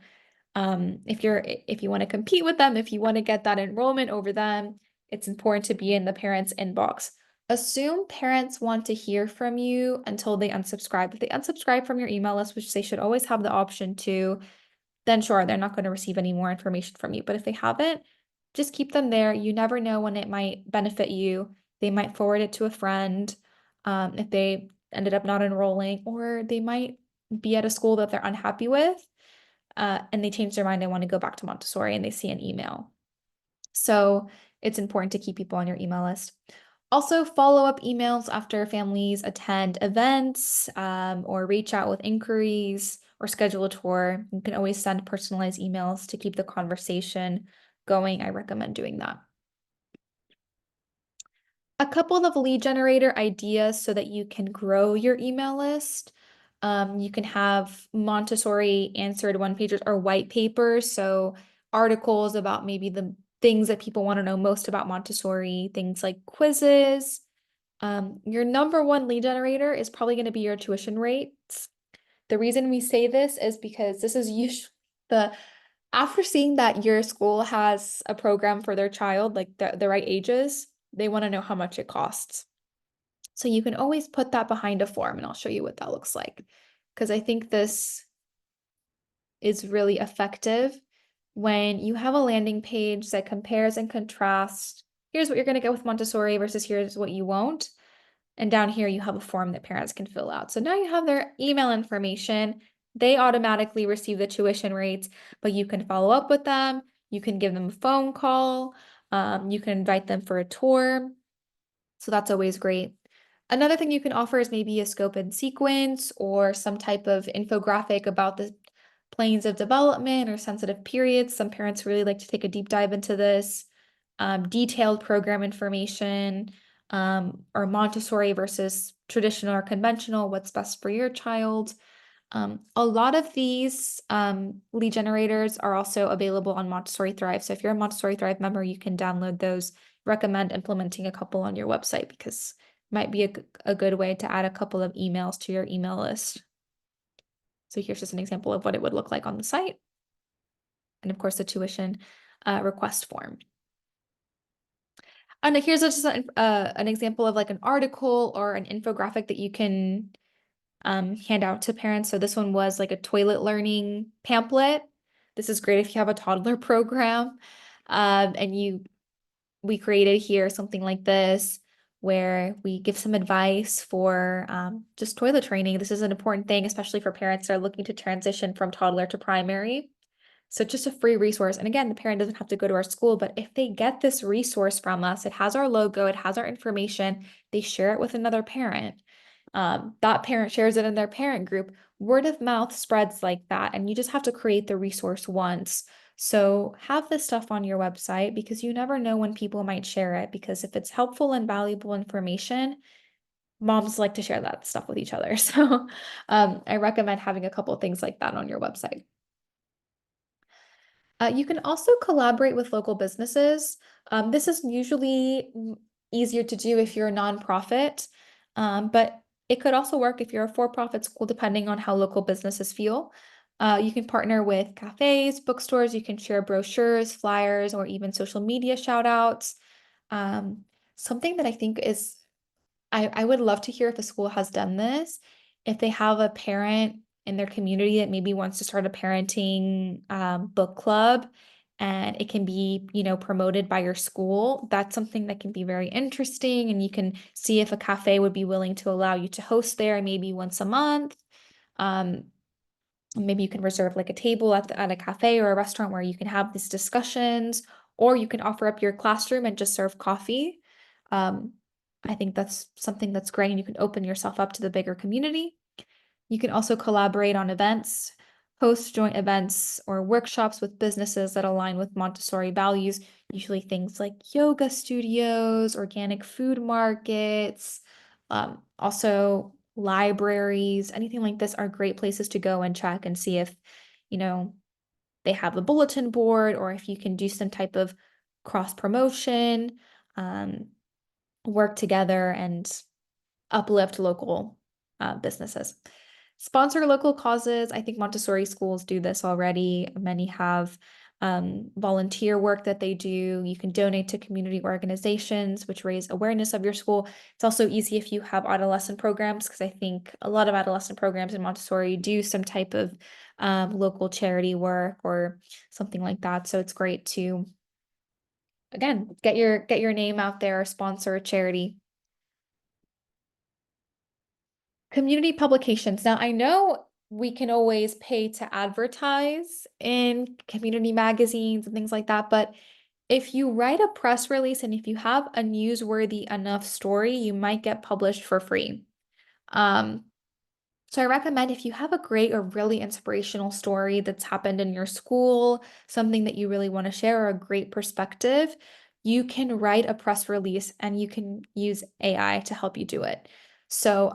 if you want to compete with them, if you want to get that enrollment over them, it's important to be in the parents' inbox. Assume parents want to hear from you until they unsubscribe. If they unsubscribe from your email list, which they should always have the option to, then sure, they're not going to receive any more information from you. But if they haven't, just keep them there. You never know when it might benefit you. They might forward it to a friend if they ended up not enrolling, or they might be at a school that they're unhappy with and they change their mind. They want to go back to Montessori and they see an email. So it's important to keep people on your email list. Also, follow-up emails after families attend events or reach out with inquiries or schedule a tour. You can always send personalized emails to keep the conversation going. I recommend doing that. A couple of lead generator ideas so that you can grow your email list. You can have Montessori answered one-pagers or white papers, so articles about maybe the things that people want to know most about Montessori, things like quizzes. Your number one lead generator is probably going to be your tuition rates. The reason we say this is because this is usually after seeing that your school has a program for their child, like the right ages, they want to know how much it costs. So you can always put that behind a form, and I'll show you what that looks like. Because I think this is really effective when you have a landing page that compares and contrasts. Here's what you're going to get with Montessori versus here's what you won't. And down here, you have a form that parents can fill out. So now you have their email information. They automatically receive the tuition rates, but you can follow up with them. You can give them a phone call. You can invite them for a tour. So that's always great. Another thing you can offer is maybe a scope and sequence or some type of infographic about the planes of development or sensitive periods. Some parents really like to take a deep dive into this. Detailed program information, or Montessori versus traditional or conventional, what's best for your child. A lot of these lead generators are also available on Montessori Thrive. So if you're a Montessori Thrive member, you can download those. Recommend implementing a couple on your website because it might be a good way to add a couple of emails to your email list. So here's just an example of what it would look like on the site. And of course, the tuition request form. And here's just an example of like an article or an infographic that you can hand out to parents. So this one was like a toilet learning pamphlet. This is great if you have a toddler program. And we created here something like this where we give some advice for just toilet training. This is an important thing, especially for parents that are looking to transition from toddler to primary. So just a free resource. And again, the parent doesn't have to go to our school, but if they get this resource from us, it has our logo, it has our information, they share it with another parent. That parent shares it in their parent group. Word of mouth spreads like that, and you just have to create the resource once. So have this stuff on your website because you never know when people might share it, because if it's helpful and valuable information, moms like to share that stuff with each other. So I recommend having a couple of things like that on your website. You can also collaborate with local businesses. This is usually easier to do if you're a nonprofit, but it could also work if you're a for-profit school, depending on how local businesses feel. You can partner with cafes, bookstores, you can share brochures, flyers, or even social media shout outs. Something that I think is I would love to hear if a school has done this. If they have a parent in their community that maybe wants to start a parenting book club, and it can be, promoted by your school, that's something that can be very interesting. And you can see if a cafe would be willing to allow you to host there maybe once a month. Um, Maybe you can reserve like a table at a cafe or a restaurant where you can have these discussions, or you can offer up your classroom and just serve coffee. Um, I think that's something that's great, and you can open yourself up to the bigger community. You can also collaborate on events, host joint events or workshops with businesses that align with Montessori values, usually things like yoga studios, organic food markets, also libraries, anything like this are great places to go and check and see if, you know, they have a bulletin board, or if you can do some type of cross promotion, um, work together and uplift local businesses. Sponsor local causes. I think Montessori schools do this already. Many have volunteer work that they do. You can donate to community organizations, which raise awareness of your school. It's also easy if you have adolescent programs, because I think a lot of adolescent programs in Montessori do some type of local charity work or something like that. So it's great to, again, get your name out there, sponsor a charity. Community publications. Now, I know we can always pay to advertise in community magazines and things like that, but if you write a press release and if you have a newsworthy enough story, you might get published for free. So I recommend, if you have a great or really inspirational story that's happened in your school, something that you really want to share, or a great perspective, you can write a press release and you can use AI to help you do it. So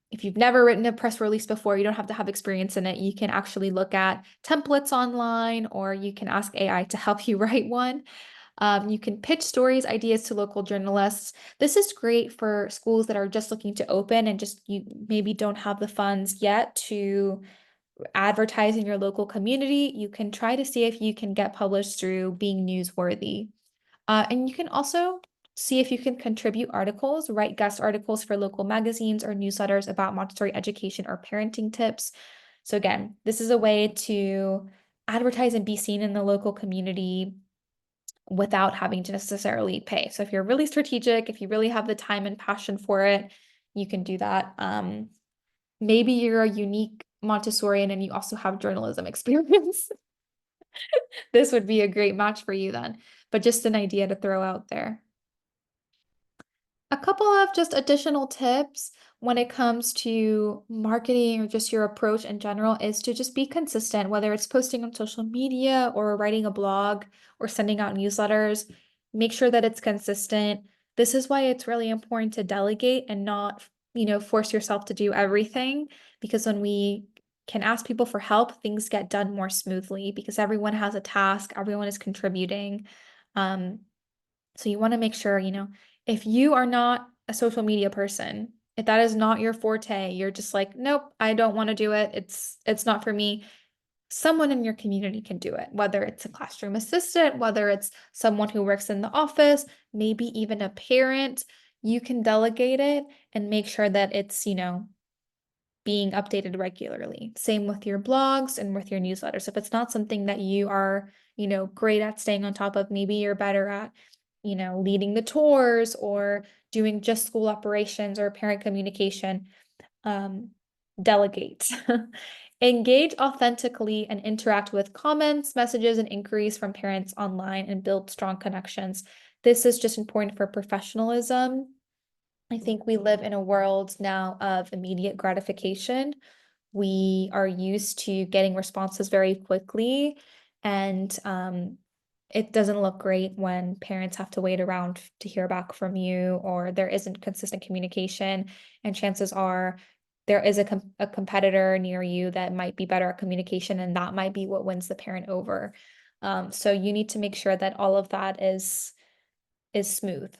if you've never written a press release before, you don't have to have experience in it. You can actually look at templates online, or you can ask AI to help you write one. You can pitch stories, ideas to local journalists. This is great for schools that are just looking to open and just you maybe don't have the funds yet to advertise in your local community. You can try to see if you can get published through being newsworthy. And you can also see if you can contribute articles, write guest articles for local magazines or newsletters about Montessori education or parenting tips. So again, this is a way to advertise and be seen in the local community without having to necessarily pay. So if you're really strategic, if you really have the time and passion for it, you can do that. Maybe you're a unique Montessorian and you also have journalism experience. This would be a great match for you then, but just an idea to throw out there. A couple of just additional tips when it comes to marketing or just your approach in general is to just be consistent, whether it's posting on social media or writing a blog or sending out newsletters. Make sure that it's consistent. This is why it's really important to delegate and not, force yourself to do everything, because when we can ask people for help, things get done more smoothly because everyone has a task, everyone is contributing. So you want to make sure, if you are not a social media person, if that is not your forte, you're just like, nope, I don't want to do it. It's not for me. Someone in your community can do it, whether it's a classroom assistant, whether it's someone who works in the office, maybe even a parent. You can delegate it and make sure that it's, being updated regularly. Same with your blogs and with your newsletters. If it's not something that you are, great at staying on top of, maybe you're better at, leading the tours or doing just school operations or parent communication, delegate. Engage authentically and interact with comments, messages, and inquiries from parents online and build strong connections. This is just important for professionalism. I think we live in a world now of immediate gratification. We are used to getting responses very quickly, and it doesn't look great when parents have to wait around to hear back from you, or there isn't consistent communication, and chances are there is a competitor near you that might be better at communication, and that might be what wins the parent over. So you need to make sure that all of that is smooth.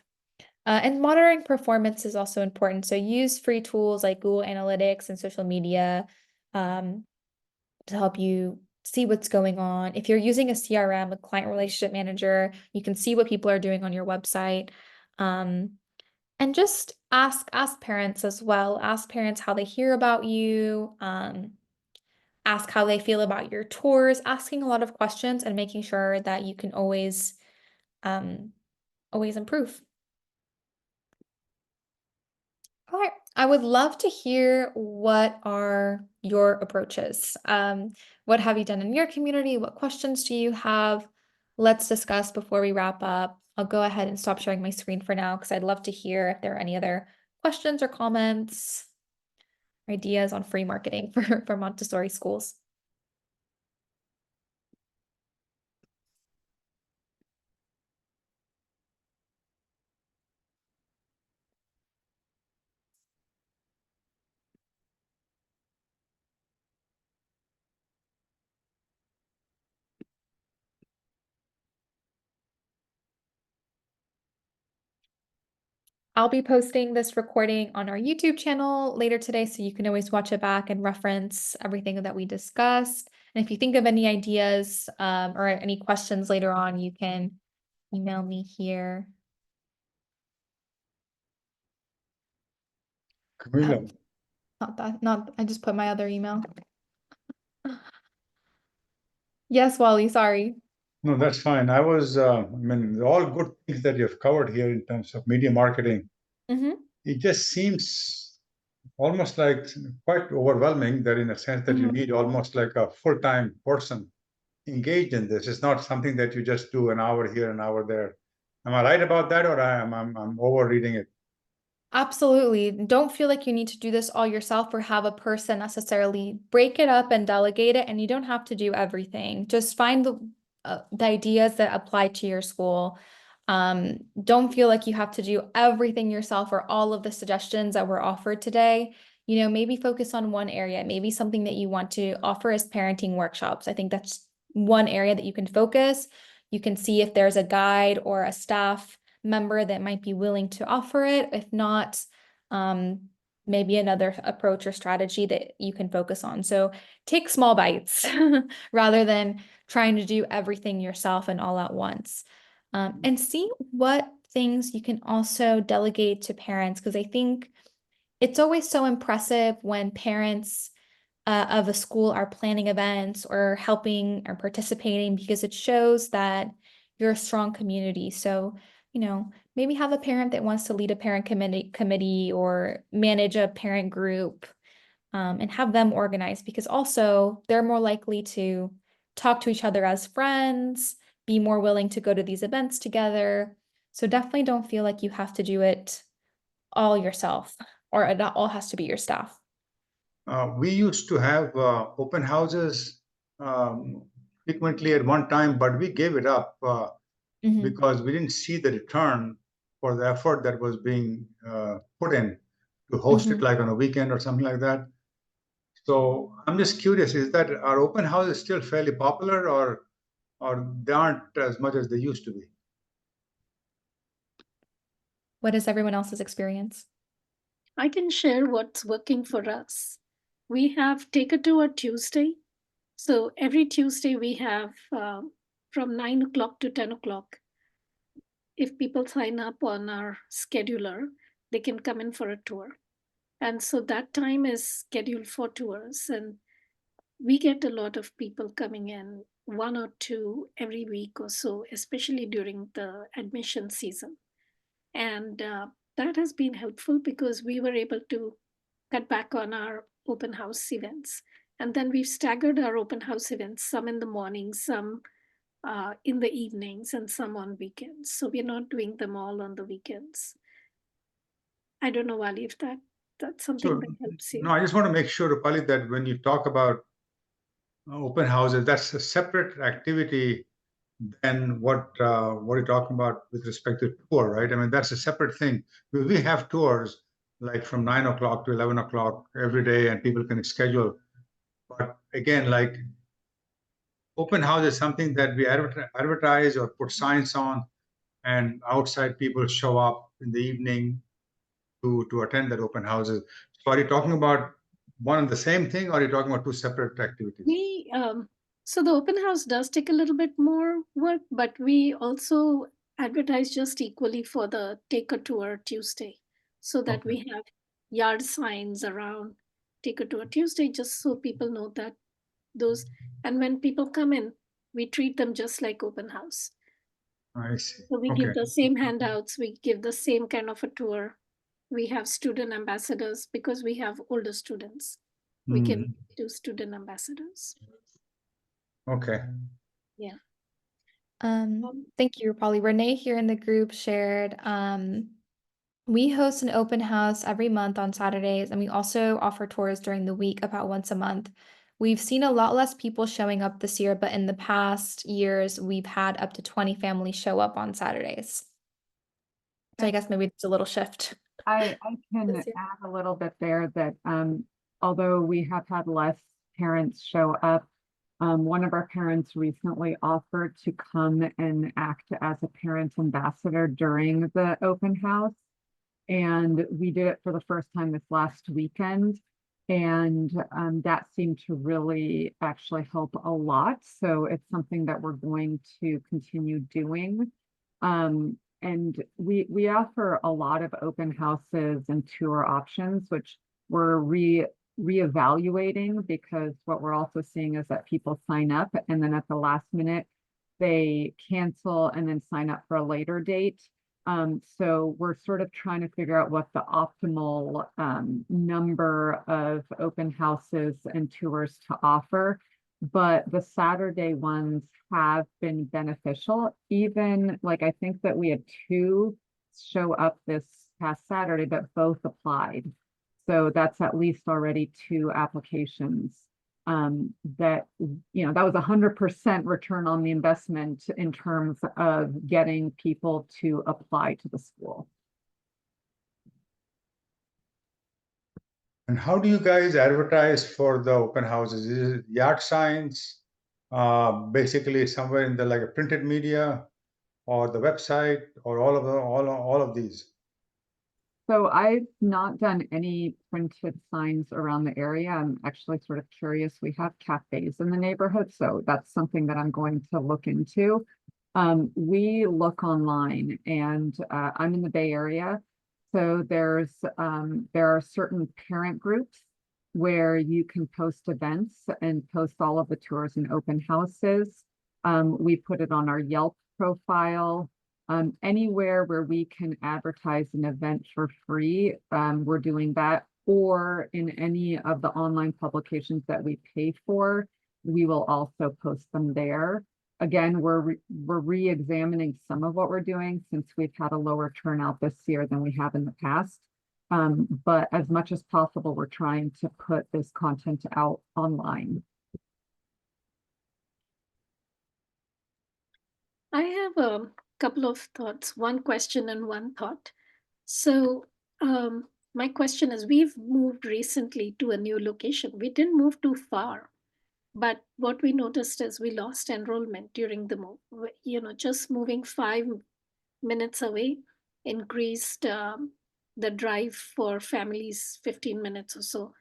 And monitoring performance is also important. So use free tools like Google Analytics and social media to help you see what's going on. If you're using a CRM, a client relationship manager, you can see what people are doing on your website. And just ask parents as well. Ask parents how they hear about you. Ask how they feel about your tours. Asking a lot of questions and making sure that you can always improve. All right. I would love to hear what are your approaches. What have you done in your community? What questions do you have? Let's discuss before we wrap up. I'll go ahead and stop sharing my screen for now because I'd love to hear if there are any other questions or comments, ideas on free marketing for Montessori schools. I'll be posting this recording on our YouTube channel later today, so you can always watch it back and reference everything that we discussed. And if you think of any ideas or any questions later on, you can email me here. Camila, I just put my other email. Yes, Wally, sorry. no, that's fine. I mean, all good things that you've covered here in terms of media marketing. It just seems almost like quite overwhelming that in a sense that you need almost like a full-time person engaged in this. It's not something that you just do an hour here, an hour there. Am I right about that, or I'm overreading it? Absolutely. Don't feel like you need to do this all yourself or have a person necessarily. Break it up and delegate it, and you don't have to do everything. Just find the ideas that apply to your school. Don't feel like you have to do everything yourself or all of the suggestions that were offered today. You know, maybe focus on one area, maybe something that you want to offer as parenting workshops. I think that's one area that you can focus. You can see if there's a guide or a staff member that might be willing to offer it. If not, maybe another approach or strategy that you can focus on. So take small bites rather than trying to do everything yourself and all at once. And see what things you can also delegate to parents, because I think it's always so impressive when parents of a school are planning events or helping or participating, because it shows that you're a strong community. So, you know, maybe have a parent that wants to lead a parent committee or manage a parent group, and have them organize, because also they're more likely to talk to each other as friends, be more willing to go to these events together. So definitely don't feel like you have to do it all yourself, or it all has to be your staff. We used to have open houses um, frequently at one time, but we gave it up because we didn't see the return for the effort that was being put in to host it like on a weekend or something like that. So I'm just curious, is that are open houses still fairly popular, or they aren't as much as they used to be? What is everyone else's experience? I can share what's working for us. We have Take a Tour Tuesday. So every Tuesday we have from 9 o'clock to 10 o'clock. If people sign up on our scheduler, they can come in for a tour. And so that time is scheduled for tours. And we get a lot of people coming in, one or two every week or so, especially during the admission season. And that has been helpful because we were able to cut back on our open house events. And then we've staggered our open house events, some in the morning, some in the evenings, and some on weekends. So we're not doing them all on the weekends. I don't know, Wally, if that's something So, that helps you. no, I just want to make sure, Rupali, that when you talk about open houses, that's a separate activity than what you're talking about with respect to tour, right? I mean, that's a separate thing. We have tours like from 9 o'clock to 11 o'clock every day, and people can schedule. But again, like open house is something that we advertise or put signs on, and outside people show up in the evening to attend that open houses. So are you talking about one and the same thing, or are you talking about two separate activities? So the open house does take a little bit more work, but we also advertise just equally for the Take a Tour Tuesday, so that Okay. we have yard signs around Take a Tour Tuesday, just so people know that those, and when people come in, we treat them just like open house. I see. So we Okay. give the same handouts, we give the same kind of a tour. We have student ambassadors because we have older students. We can Mhm. do student ambassadors. Okay. Yeah. Thank you, Polly. Renee here in the group shared, we host an open house every month on Saturdays, and we also offer tours during the week about once a month. We've seen a lot less people showing up this year, but in the past years, we've had up to 20 families show up on Saturdays. So I guess maybe it's a little shift. I can This year. add a little bit there that although we have had less parents show up, one of our parents recently offered to come and act as a parent ambassador during the open house. And we did it for the first time this last weekend. And that seemed to really actually help a lot. So it's something that we're going to continue doing. And we offer a lot of open houses and tour options, which we're reevaluating, because what we're also seeing is that people sign up and then at the last minute they cancel and then sign up for a later date. So we're sort of trying to figure out what the optimal number of open houses and tours to offer. But the Saturday ones have been beneficial. Even like, I think that we had 2 show up this past Saturday, but both applied. So that's at least already 2 applications that, that was 100% return on the investment in terms of getting people to apply to the school. And how do you guys advertise for the open houses? Is it yard signs, basically somewhere in the like a printed media, or the website, or all of these? So I've not done any printed signs around the area. I'm actually sort of curious. We have cafes in the neighborhood, so that's something that I'm going to look into. We look online, and I'm in the Bay Area. So there are certain parent groups where you can post events and post all of the tours and open houses. We put it on our Yelp profile. Anywhere where we can advertise an event for free, we're doing that. Or in any of the online publications that we pay for, we will also post them there. Again, we're re-examining some of what we're doing since we've had a lower turnout this year than we have in the past. But as much as possible, we're trying to put this content out online. I have a couple of thoughts, one question and one thought. So, my question is, we've moved recently to a new location. We didn't move too far, but what we noticed is we lost enrollment during the move. Just moving 5 minutes away increased the drive for families 15 minutes or so.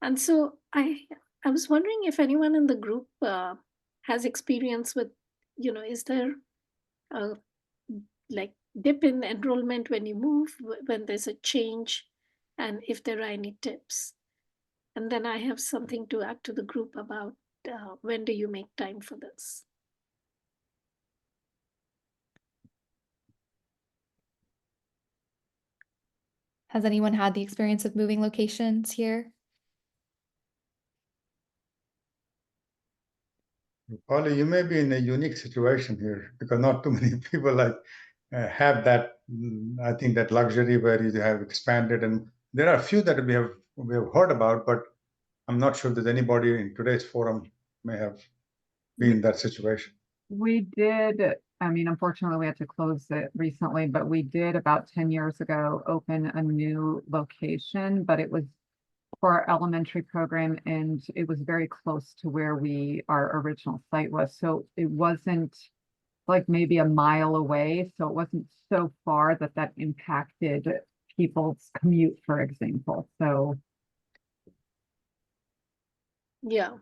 And so I was wondering if anyone in the group has experience with, is there a like dip in enrollment when you move, when there's a change, and if there are any tips. And then I have something to add to the group about when do you make time for this. Has anyone had the experience of moving locations here? Polly, you may be in a unique situation here because not too many people have that. I think that luxury where you have expanded, and there are a few that we have heard about, but I'm not sure that anybody in today's forum may have been in that situation. We did, I mean, unfortunately, we had to close it recently, but we did about 10 years ago open a new location, but it was for our elementary program, and it was very close to where our original site was. So it wasn't like maybe a mile away. So it wasn't so far that impacted people's commute, for example. So Yeah.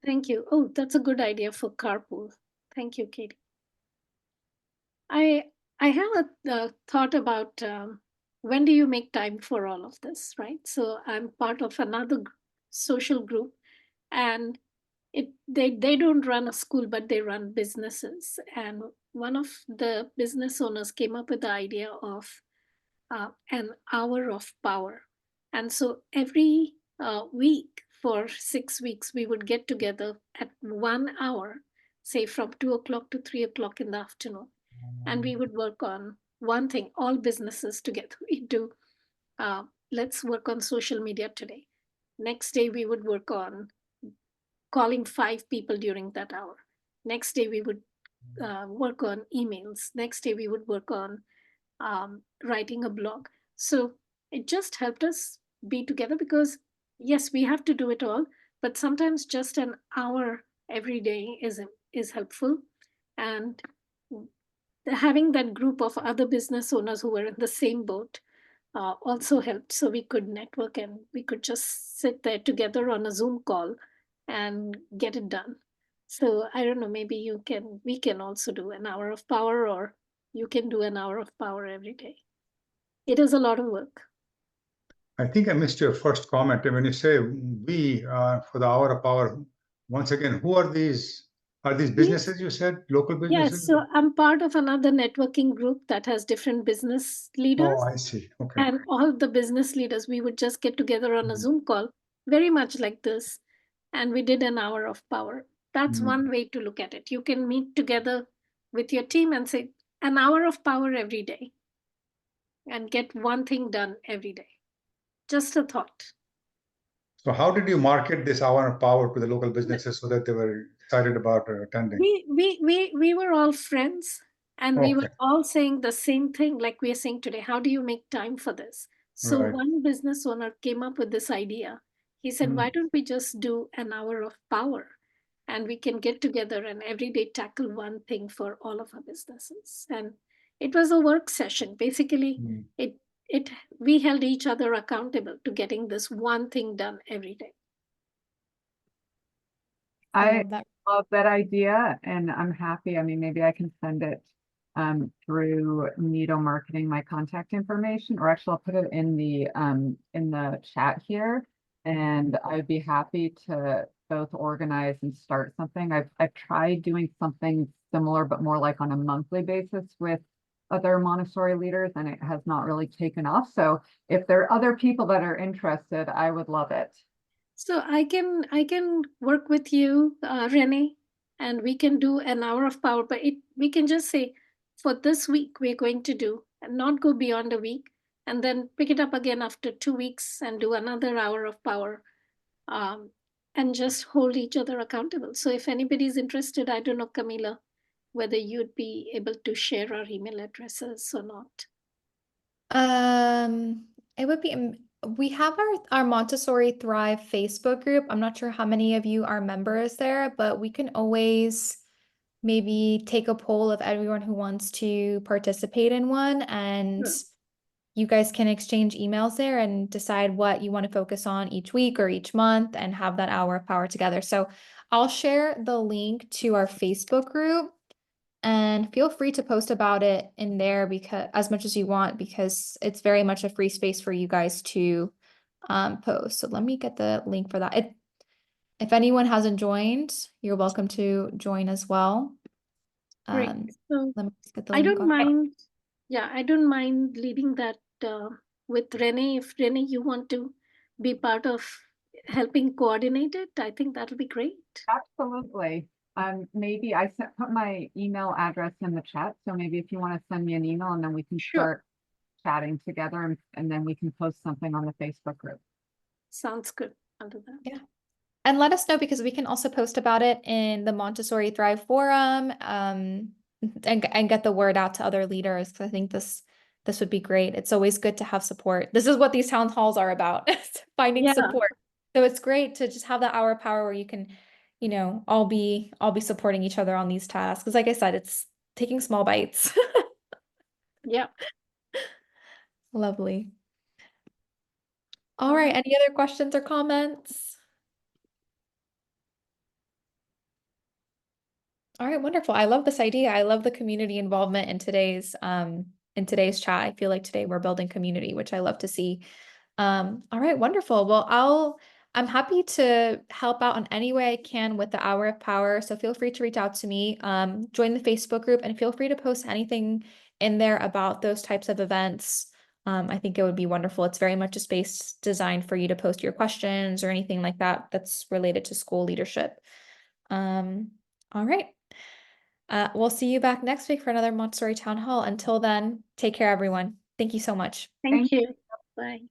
Thank you. Oh, that's a good idea for carpool. Thank you, Katie. I have a thought about when do you make time for all of this, right? So I'm part of another social group, and they don't run a school, but they run businesses. And one of the business owners came up with the idea of an hour of power. And so every week for 6 weeks, we would get together at 1 hour, say from 2 o'clock to 3 o'clock in the afternoon. And we would work on one thing, all businesses together. We do, let's work on social media today. Next day, we would work on calling 5 people during that hour. Next day, we would work on emails. Next day, we would work on writing a blog. So it just helped us be together because, yes, we have to do it all, but sometimes just an hour every day is helpful. And having that group of other business owners who were in the same boat also helped. So we could network and we could just sit there together on a Zoom call and get it done. So I don't know, maybe we can also do an hour of power, or you can do an hour of power every day. It is a lot of work. I think I missed your first comment. And when you say we for the hour of power, once again, who are these? Are these businesses you said, local Yes, businesses? so I'm part of another networking group that has different business leaders. Oh, I see. Okay. And all the business leaders, we would just get together on a Zoom call, very much like this. And we did an hour of power. That's one way to look at it. You can meet together with your team and say an hour of power every day and get one thing done every day. Just a thought. So how did you market this hour of power to the local businesses so that they were excited about attending? We were all friends, and we Okay. were all saying the same thing, like we are saying today. How do you make time for this? So Right. one business owner came up with this idea. He said, why don't we just do an hour of power, and we can get together and every day tackle one thing for all of our businesses? And it was a work session. Basically, it we held each other accountable to getting this one thing done every day. I love that. love that idea, and I'm happy. I mean, maybe I can send it through Nido Marketing, my contact information, or actually I'll put it in the chat here, and I'd be happy to both organize and start something. I've tried doing something similar, but more like on a monthly basis with other Montessori leaders, and it has not really taken off. So if there are other people that are interested, I would love it. So I can work with you, Renee, and we can do an hour of power. But we can just say for this week we're going to do, and not go beyond a week, and then pick it up again after 2 weeks and do another hour of power, and just hold each other accountable. So if anybody's interested, I don't know, Camila, whether you'd be able to share our email addresses or not. It would be, we have our Montessori Thrive Facebook group. I'm not sure how many of you are members there, but we can always maybe take a poll of everyone who wants to participate in one, and Sure. you guys can exchange emails there and decide what you want to focus on each week or each month and have that hour of power together. So I'll share the link to our Facebook group, and feel free to post about it in there because as much as you want, because it's very much a free space for you guys to post. So let me get the link for that. If anyone hasn't joined, you're welcome to join as well. Great. So let me just get the I link don't on. mind. Yeah, I don't mind leading that with Renee. If Renee, you want to be part of helping coordinate it, I think that'll be great. Absolutely. Maybe I put my email address in the chat, so maybe if you want to send me an email and then we can Sure. start chatting together and then we can post something on the Facebook group. Sounds good. I'll do that. Yeah. And let us know, because we can also post about it in the Montessori Thrive forum, and get the word out to other leaders. Because I think this would be great. It's always good to have support. This is what these town halls are about, finding Yeah. support. So it's great to just have that hour of power where you can, you know, all be supporting each other on these tasks. Because like I said, it's taking small bites. Yeah. Lovely. All right. Any other questions or comments? All right, wonderful. I love this idea. I love the community involvement in today's chat. I feel like today we're building community, which I love to see. All right, wonderful. Well, I'm happy to help out in any way I can with the Hour of Power. So feel free to reach out to me. Join the Facebook group and feel free to post anything in there about those types of events. I think it would be wonderful. It's very much a space designed for you to post your questions or anything like that that's related to school leadership. All right. We'll see you back next week for another Montessori Town Hall. Until then, take care, everyone. Thank you so much. Thank you. Bye.